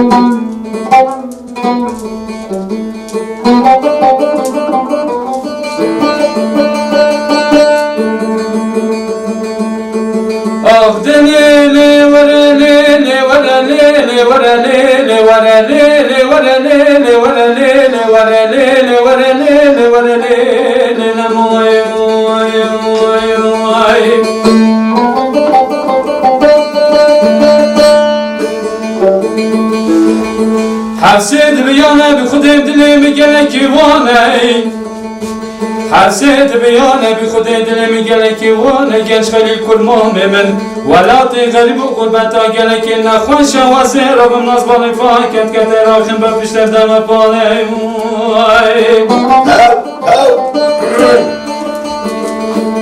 Thank you. حسيت بيانا بخدم دلي مقلك واني حسيت بيانا بخدم دلي مقلك وانا جنش خلي الكرمام من ولاتي غريب وقربتا قلك نخوش وزير بمناس بالي فاكت كتراخن بفشتر دم بالي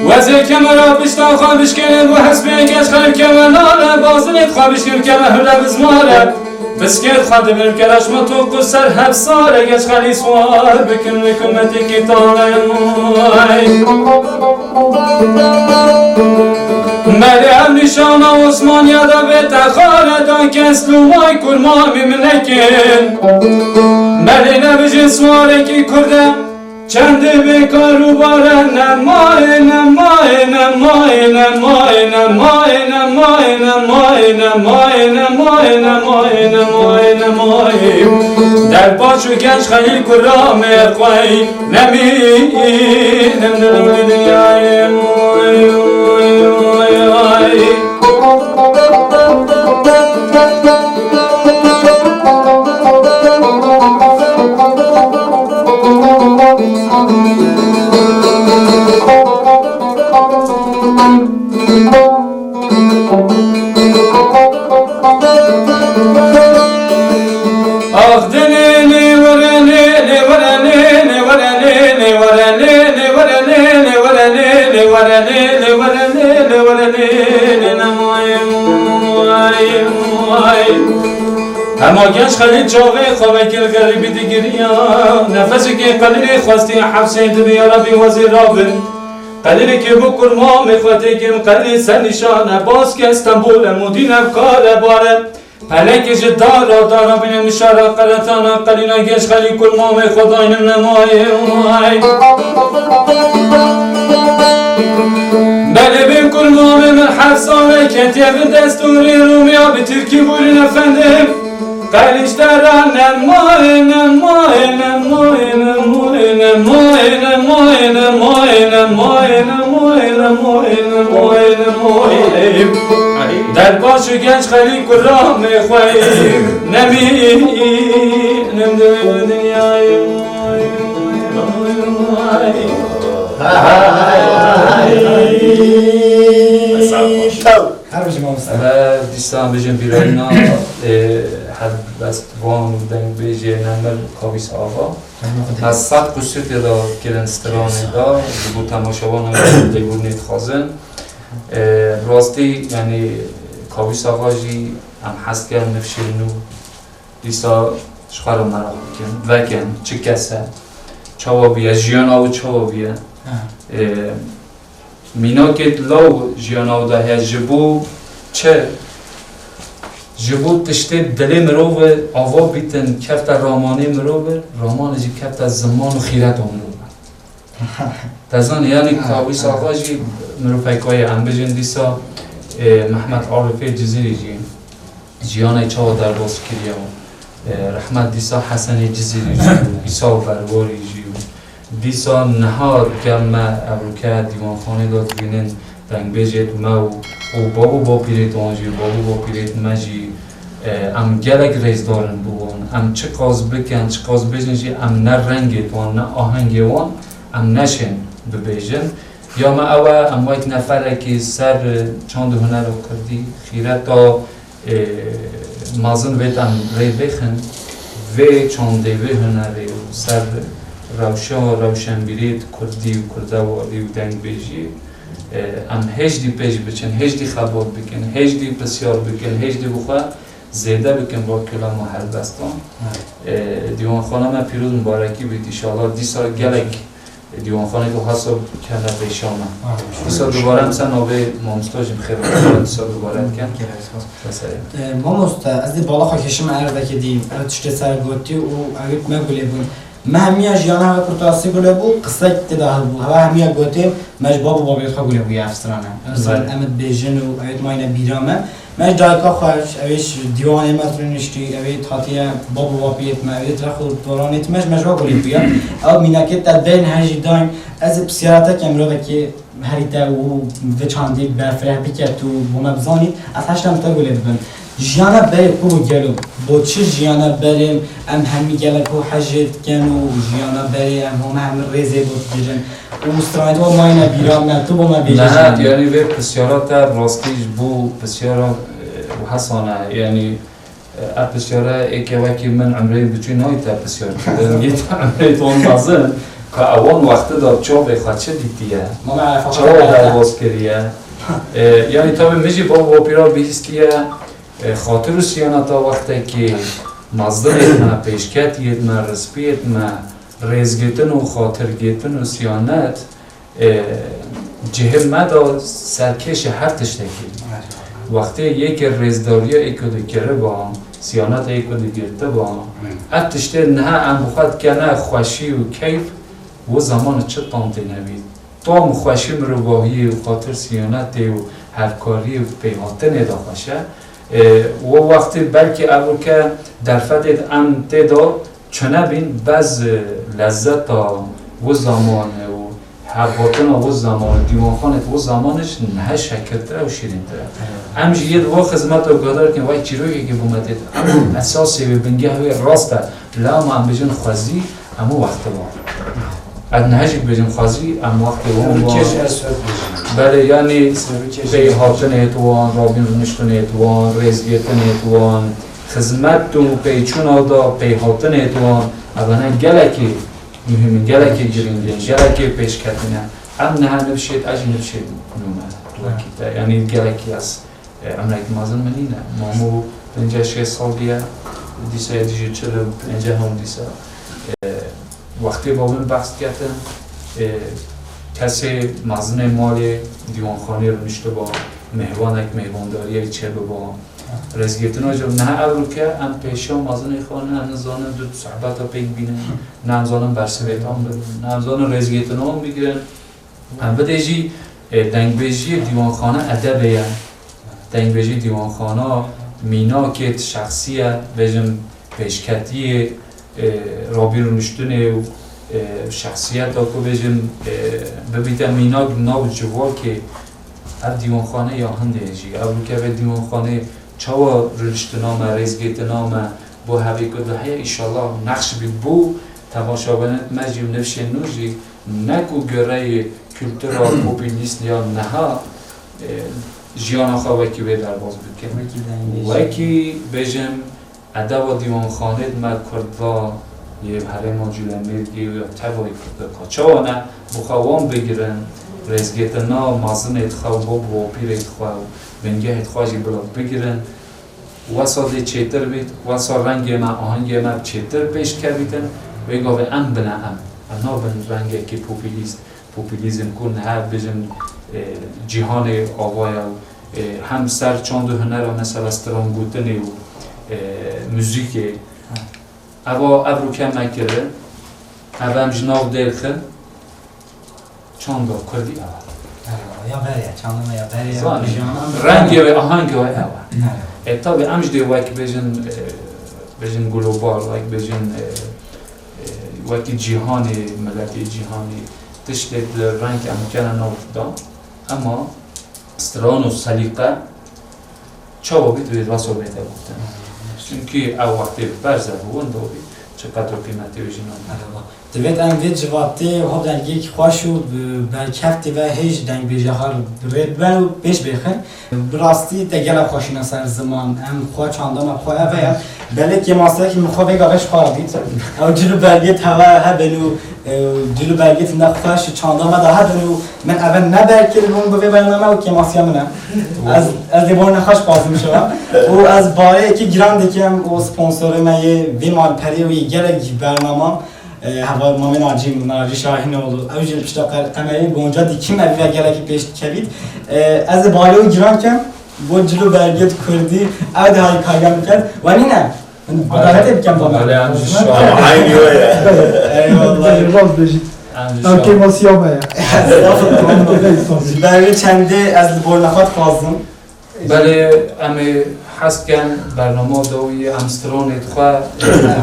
وزير كمرا بشتا خابش كلم وحسبي جنش خلي كمنانا بازنيت خابش كلم كمهلا بزمارك بسكت خادم الكلاش ما توقف سر هفصار اگش خلی سوار بکن لکمتی کی تانه ملی هم نشانا عثمان یادا بیتا خالدان کسلو مای کرمامی منکن ملی نبجن سواره کی کردم چند بیکارو باره نمای نمای نمای نمای نمای نمای نمای نمای نمای نمای نمای نمای در باشو گنج خیل کرام خوی نمینم دلم دنیای اما گنج خیلی جاوه خوابه که غریبی دیگریا نفسی که قلیلی خواستی حفظی دبی عربی وزیر رابن قلیلی که بکر ما میخواتی که قلیلی سر نشانه باز که استنبول مدینم کار باره پلک جدارا دارا بین مشارا قرطانا قلینا گنج خیلی کل ما میخواداینم نمای بله بیم کل ما من حفظانه کتیب دستوری رومیا به ترکی بولین افندم قلیش دارا نمای نمای نمای نمای نمای نمای نمای نمای نمای نمای نمای نمای در باشو گنج خیلی کرام خویم نمینم دل دنیای دیستان بجن بیراینا حد بست وان و دنگ بیجه نمر کابیس آقا از صد قصیت دا کرنستران دا بو تماشاوان هم دیگور نیت خازن راستی یعنی کابیس آقا جی هم حست کرد نفشیرنو دیستا شخار مرا وکن چه کسه چاوا بیه جیان آو چاوا بیه مینا که لو جیان آو ده هیا جبو چه جبو تشته دل مروه آوا بیتن کفت رامانه مروه رامان جی کفت زمان و خیرت مروه تزان یعنی کابیس آقا جی مروفیکای هم بجن دیسا محمد عارفه جزیری جی جیانه چاوا در باز کریا رحمت دیسا حسن جزیری جی ایسا برواری جی دیسا نهار گرمه ابروکه دیوانخانه داد بینن دنگ بیجت ما و بابو با پیریت آنجی بابو با پیریت مجی ام گلک ریز دارن بوان ام چه قاز بکن چه قاز بیجن جی ام نه رنگت وان نه آهنگ وان ام نشن ببیجن یا ما اوه ام وایت نفره که سر چند هنر رو کردی خیره تا مازن وید ام ری بخن و چنده و هنره و سر روشن بیرید کردی و کردواری و دنگ بیجی ام هجدی پیش بچن هجدی خبات بکن هجدی بسیار بکن هجدی بخواه زیده بکن با کلام و هربستان دیوان خانه من پیروز مبارکی بید ایشالله دی سال گلک دیوان خانه تو حساب کنه پیشامه دی سال دوباره هم سن آبه مامستاجم خیلی دی سال دوباره کن مامست از دی بالا خاکشم عرضه که دیم تشتی سر گوتی و اگه مگولی بود ما همیا جیانا و پرتاسی گله بود قصه تداهل بود هوا همیا گوتیم مج بابو بابیت خو گله بود افسرانه مثلا امد بیجن و ایت ماینه بیرامه من دایکا خوش اویش دیوانه متر نشتی اوی تاتیه بابو واپیت ما اوی ترخو دورانیت مش با گلی بیا او میناکت تدین هجی دایم از بسیارات کمرو که هریتا و وچاندی برفره بیکت تو بوم بزانی از هشتم تا گلی ببن جیانا بری کو گلو با چه جیانا بریم ام همی گله کو حجت کنو جیانا بری ام هم ریزه بود بیرن و مستراحت و ماینه بیرام نه تو با ما بیجن نه یعنی به بسیارات راستیش بو بسیارات و حسانه یعنی بسیاره ای که وکی من عمری بچی نایت بسیار کردم یه عمری تون نازن که اوان وقت داد چا بخواد چه دیدیه چا در باز کریه یعنی تا به میجی با واپیرا بیستیه خاطر و سیانتا وقتی که مزدن ما پیشکت ما رسپیت ما ریزگیتن و خاطرگیتن و سیانت جهل مدا سرکش هر تشتکی وقتی یک ریزداری ایکو دکره با سیانت ایکو دگرته با ات تشته نه ام بخواد کنه خوشی و کیف و زمان چه تانتی نبید تام خوشی مروباهی و خاطر سیانت و هرکاری و پیهاتن دا خوشه و وقتی بلکه اول که در فتت ام تدا چنه بین بعض لذت و زمان و حباتن و زمان دیوانخانت و زمانش نه شکرتره و شیرینتره امجی یه دوا خدمت و گادار که وای چیرویی که بومدید اساسی به بنگه های راسته لا ما بجن خوازی اما وقت با اد نهجی بجن خوازی اما وقت با بله یعنی پیهاتن ایتوان رابین رنشتن ایتوان ریزگیتن ایتوان خدمت و پیچون آدا پیهاتن ایتوان اولا گلکی مهم گلکی جرینده گلکی پیش کردنه ام نه نبشید اجی نبشید نومه یعنی گلکی از امریک مازن منینه مامو 56 سال دیگه دیسه دیجی 45 هم دیسه وقتی با من بحث کردم کسی مازن مالی دیوانخانه رو نشته با مهوانداری چه با رزگیتن آجا نه اول که ام پیشا مازن خانه نه زانم دو صحبت ها پیک بینه نه زانم برسویت هم بگیرن نه زانم رزگیتن هم بگیرن ام بدهجی دنگبیجی دیوانخانه ادبه دنگبیجی دیوانخانه مینا که شخصیه بجم پیشکتی رابی رو نشتونه و شخصیت ها که بجم ببیده مینا ناو جوال که اب دیوانخانه یا هنده جی اول که به دیوانخانه چاوا رشتنامه ریزگیتنامه با هوی کده هیا ایشالله نقش بید بو تماشابنت مجیم نفشه نوجی نکو گره کلتورا پوپیلیست یا نها جیان خواه وکی به در باز بید وکی بجم ادب و دیوانخانه ما کردوا یه حرم جلمیرگی یا تبایی کرده که چاوا نه بخوام بگیرن رزگیتنا مازن اتخواه باب و پیر اتخواه بنگه اتخواهی بلاد بگیرن واسا دی چیتر بید واسا رنگ ما آهنگ ما چیتر پیش کردن بگاه ام بنا ام انا بن رنگه که پوپیلیزم کن ها بجن جهان آوایا هم سر چاند و هنر و مثل استران گوتنی و موزیک اوا ابرو کم نکره اوا هم جناب دیلخه چاند کردی اوا یا بریه چاندم یا بریه رنگی و آهنگی و اوا طبعا امش دی وقت بجن گلوبال وقت بجن وقت جهانی ملتی جهانی تشتت رنگ امکان نوفدان اما استران و سلیقه چاو بید واسو بیده بودن چونکه او وقتی برزه بودن دو بید چقدر قیمتی بجنان دوید ام وید جوابتی و هب دنگی که خواه شد برکفتی و هیچ دنگ بیجه ها رید بر و بیش بخن براستی دگل خواشینا سر زمان ام خواه چاندام ام خواه اوه بله که ماسته که مخواه بگا بش خواه دید او جلو برگیت هوا ها بنو جلو برگیت نخواهش چاندام دا ها بنو من اول نبرکر بون بوی برنامه و که ماسته منم از دیبار نخواهش بازی میشم و از باره که گرام دکیم و سپونسور من یه ویمال پری و یه گلک برنامه هوا مامن ناجی شاهین oldu. Avcı piştakar kamerayı gonca dikim evi ve geleki peş kevit. Az balığı giran kem bu cilo belget kurdi. Avda hay kaygan kem. Vani ne? Adalet etkem bana. Aynı ya. Eyvallah. Biraz bejit. Anke masya mı ya? Belge çende az bornafat fazım. بله امی حس کن برنامه دوی امستران اتخواه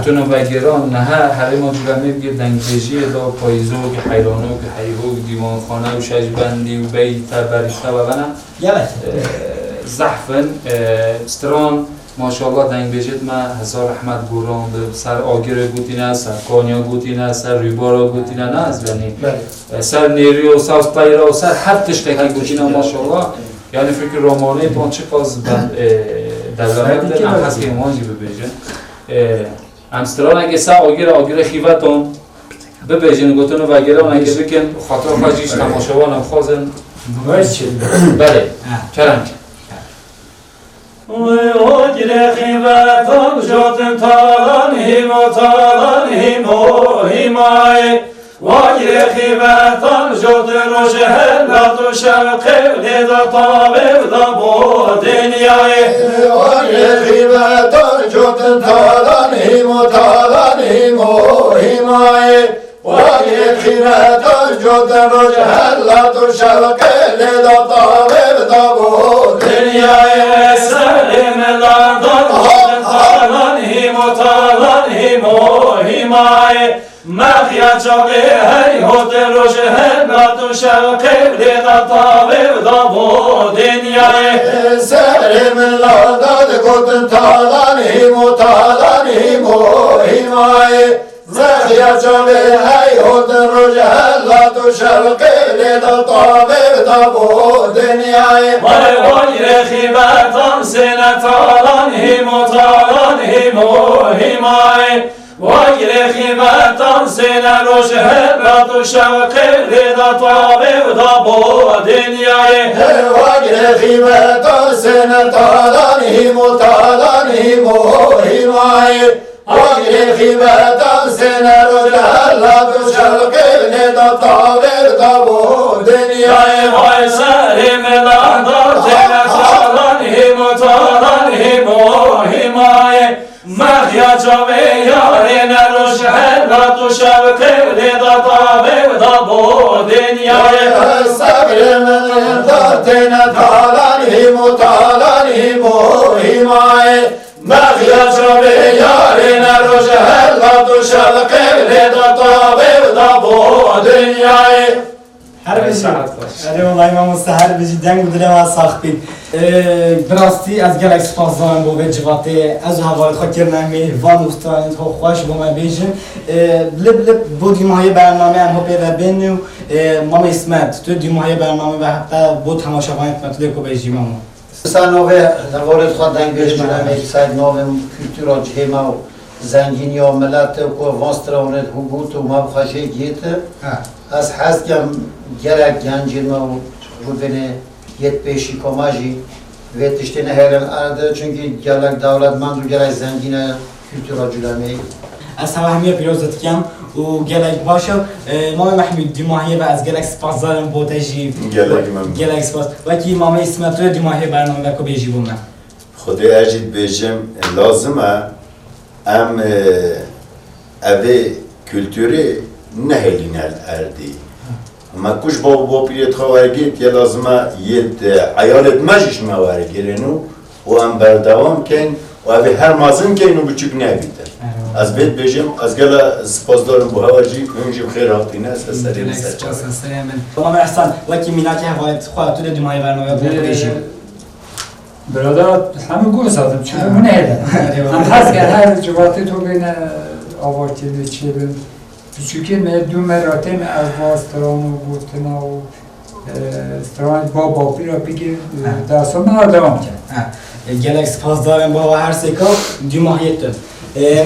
بتونه بگیران نه هر ما جلمه بگیر دنگیجی دا پاییزو که حیرانو که حیوو دیوان خانه و شجبندی و بیتا بریخته و بنا زحفن استران ماشاءالله دنگ بجید ما هزار رحمت گوران به سر آگر گوتینه سر کانیا گوتینه سر ریبارا گوتینه نه از بینی سر نیریو ساوس پایرا و سر هر تشتی که گوتینه ماشاءالله یعنی فکر رومانه تو چه پاس دلمه بده هم هست که امانجی ببیجن امستران اگه سر آگر خیوتون ببیجن گوتون و گران اگه بکن خاطر خواهجیش تماشاوان هم خوازن بله کرم وَاجْرِ خِبَةً جَوْتٍ تَالَنْهِمْ وَتَالَنْهِمْ وَهِمَايِ وَاجْرِ خِبَةً جَوْتٍ رُجْهَلَ تُشَوْقِ لِذَا طَابِبْ دَبُو دِنْيَاي وَاجْرِ خِبَةً جَوْتٍ تَالَنْهِمْ وَتَالَنْهِمْ وَهِمَايِ وَاجْرِ خِبَةً جَوْتٍ رُجْهَلَ تُشَوْقِ لِذَا طَابِبْ دَبُو دِنْيَاي مخيا جاوي هاي هوت روشه لا تشوقي لذا طابب دابو دنياي سلم لا داد قد تالانهم وتالانهم وهماي مخيا جاوي هاي هوت روشه لا تشوقي لذا طابب دابو دنياي وغير خبات سنة تالانهم وتالانهم وهماي وغير خبات سنة رشه لا تشوقي لذا طابب دابو دنياي وغير خبات سنة تالانهم وتالانهم وهماي وغير خبات سنة رشه لا تشوقي لذا طابب دابو دنياي وسلم الأهدار سنة تالانهم وتالانهم وهماي مخيا جاوي يارين رشه لا تشوقي لذا طابب دابو دنياي الصبر من ذاتنا تالانهم وتالانهم وهماي مخيا جاوي يارين رشه لا تشوقي لذا طابب دابو دنياي هر بيجي أنا والله ما مستحيل بيجي دنگ بدله ما ساخبين براستی از گلک سپاس دارم با وجواتی از هوایت خود کرنمی وان استرالین تو خوش با من بیشم لب با دیماهای برنامه هم هپی و بینیو مام اسمت تو دیماهای برنامه و حتی با تماشاوانیت من تو دیکو بیشی ماما سنوه دوارد خود دنگ بیشم یک ساید نوه کلتورا جهما و زنگینی و ملت و وانسترانت حبوت و مبخشه گیت از حس کم گلک گنجیرما و بودنه yet beşi komajı ve tiştene heren aradı çünkü gelek devletmend ve gelek zengine kültür acılamayı. از همه پیروزت کم و گلک باشه مام محمود دیماهی و از گلک سپاس دارم با تجی گلک سپاس و کی مام اسمت رو دیماهی برنامه و کو بیجی بومن خدای اجید بیجم لازمه ام اوه kültürü nehilin erdi. ما كوش بابو بيت خوارجيت يا لازم يد عيالت ماجيش موارجينو وام بردوام كان وابي هر مازن كانو بچوك نبيت از بيت بيجم از قال سپاسدارم بو هواجي اونجي بخير هاتينا سريم سلام مام احسان وكي ميناكي هوايت خاطر تو دمای برنامه بو بيجي برادر همه گوش زدم چرا من هیدم هم هست که هر جواتی تو بین آوارتی چیبن çünkü dü meratem az stran و بوتنا و stran با پیرا پیگی درسان من devam کرد. گلک سپاس دارم با هر سکا دیماهیت داد.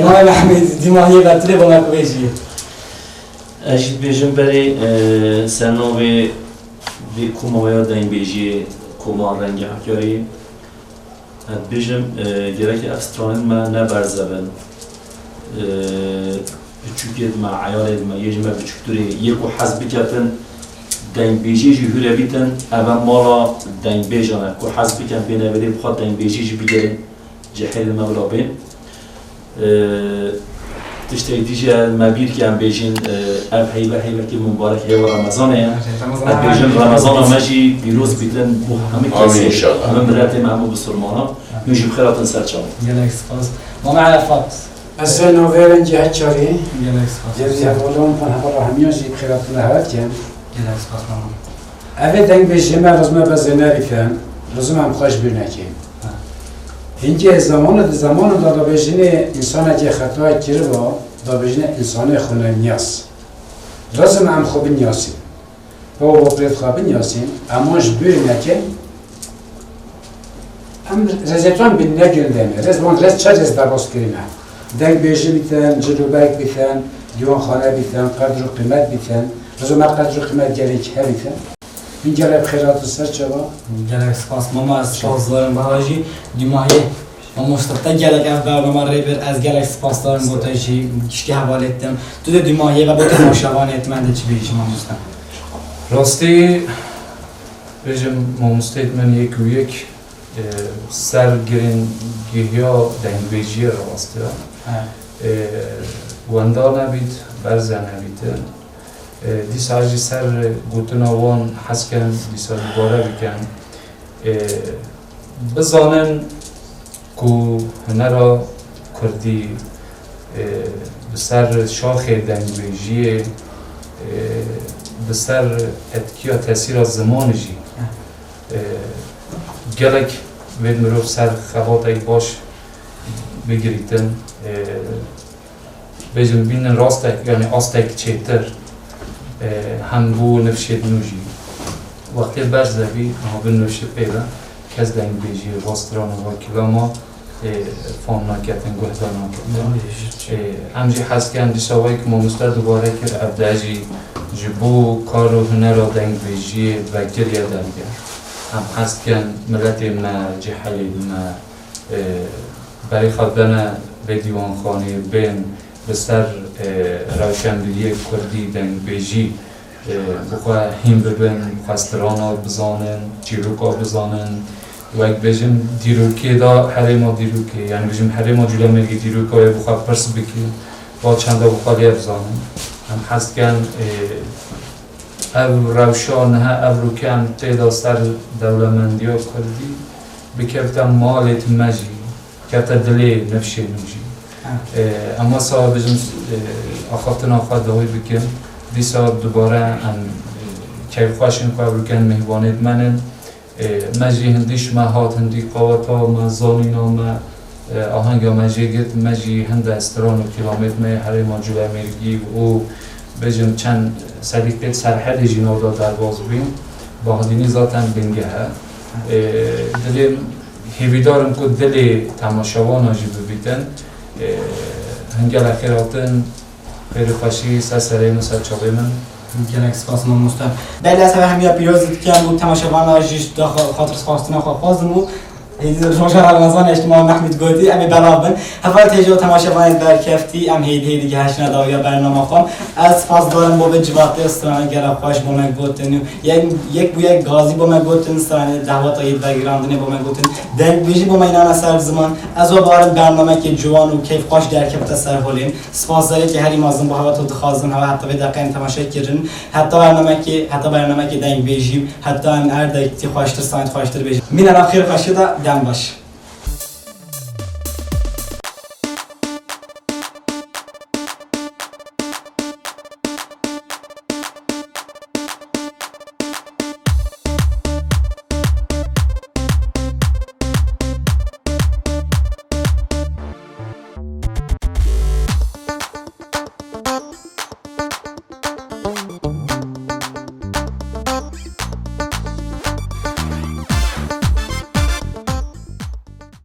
ما محمد دیماهی بطله با من کویجی. اجید بیشم برای سنوی به کوماویا دین بیشی کومان رنگی حکاری. بیشم گرک استران ما نبرزبن. بچوکید ما عیالید ما یه جمع بچوکتوری یک و حزب کتن دین بیجی جهوره بیتن اول مالا دین بیجانه که حزب کن بینه بده بخواد دین بیجی بگیرن جهل ما بلا بین تشتی دیجا مبیر که هم بیشین اب هیبه که مبارک هیوه رمضانه اب بیشین رمضان مجی پیروز بیتن همه کسی همه مراتب همه بسرمانا نوشی بخیراتن سرچاو گلک سپاس ما معرفت از نوورن جهت چاری گلک سپاس جزیه اولون پن هوا همیان جی بخیراتون هفت کن گلک سپاس مامان اوه دنگ بیشیم رزمه بزنه بیتن رزمه هم خوش بیر نکیم اینکه زمان دادا بیشین انسان اگه خطا کرده با دادا بیشین انسان خونه نیاز رزمه هم خوب نیازیم با بپرید خواب نیازیم اماش بیر نکیم هم رزتوان بین نگردنه رزمان رز چه رز درست کریمه دنگ بیشی بیتن جلوبک بیتن دیوان خانه بیتن قدر و قیمت بیتن رزمه قدر و قیمت گریک ها بیتن این جلب خیرات سر چوا گلک سپاس ماما از شاز دارم بهاجی دیماهی ما مستقطع گلک از برنامه ریبر از گلک سپاس دارم بودایشی کشکی حواله ettim تو ده دیماهی و با تماشاوان etmende چی بیشی ما مستم راستی بجم ما مستید من یک و یک سرگرنگی ها دنگویجی راستی واندا نبید برزه نبیده دیسا اجی سر گوتنا وان حس کن دیسا دوباره بکن بزانن که هنرا کردی بسر شاخ دنگویجی بسر اتکیا تاثیر از زمان جی گلک وید مروف سر خبات ای باش بگریتن بجم بینن راستک یعنی آستک چهتر هم بو نفشید نوجی وقتی برز دبی ها بین نفشید پیدا کس دنگ بیجی راستران و کلاما فهم نکتن گهدان نکتن همجی حس کن دیساوی که ما مستر دوباره کرد ابداجی جبو کار و هنر و دنگ بیجی و گریه دنگه هم حس کن ملت ما جحلی ما برای خواهدن به دیوان خانه بین بسر روشنبیلی کردی دنگ بیجی بخواه هیم ببین خواسترانا بزانن چیروکا بزانن و اگه بجم دیروکی دا حریما دیروکی یعنی بجم حریما جلو مرگی دیروکای بخواه پرس بکی با چنده بخواه لیا بزانن هم حست کن او روشان نه او رو کن تیدا سر دولمندی ها کردی بکفتم مالت مجی کفت دلی نفشی نوجی اما صاحب بجم آخافتنا خواه دهوی بکن دیسا دوباره کیف خوشین خواه بکن مهوانید منن مجی هندیش مهات هندی قواتا مزانینا ما آهنگا مجی گرد مجی هند استران و کیلومتر می حریم جلو مرگی و بجم چند صدیقه سرحد جنودا در باز بیم با هدینی ذاتن بینگه ها دلی هیویدارم که دلی تماشاوان آجی ببیتن هنگل اخیراتن خیلی خوشی سرسرین و سرچاقی من گلک سپاس ما مستم بله از همه پیروزی که بود تماشاوان آجیش داخل خاطر خواستنا خواستمو هیدی شما رمضان اجتماع محمود گودی امی بلابن اول تیجو تماشاوان در کفتی ام هیدی که هشت نداویا برنامه خام از پاس دارم با به جوات استران گرا خوش با من گوتن یک بو یک گازی با من گوتن استران دعوت اید بگیراندنی با من گوتن دنگ بیجی با من اینا سر زمان از او بار برنامه که جوان و کیف خوش در کفت سر هولین سپاس داره که هری مازن با هوا تو خازن هوا حتی به دقیقاً تماشا کردن حتی برنامه که دنگ بیجی حتی ان هر دقیقه خوشتر ساعت خوشتر بیجی من اخیر خوشیدا دم باش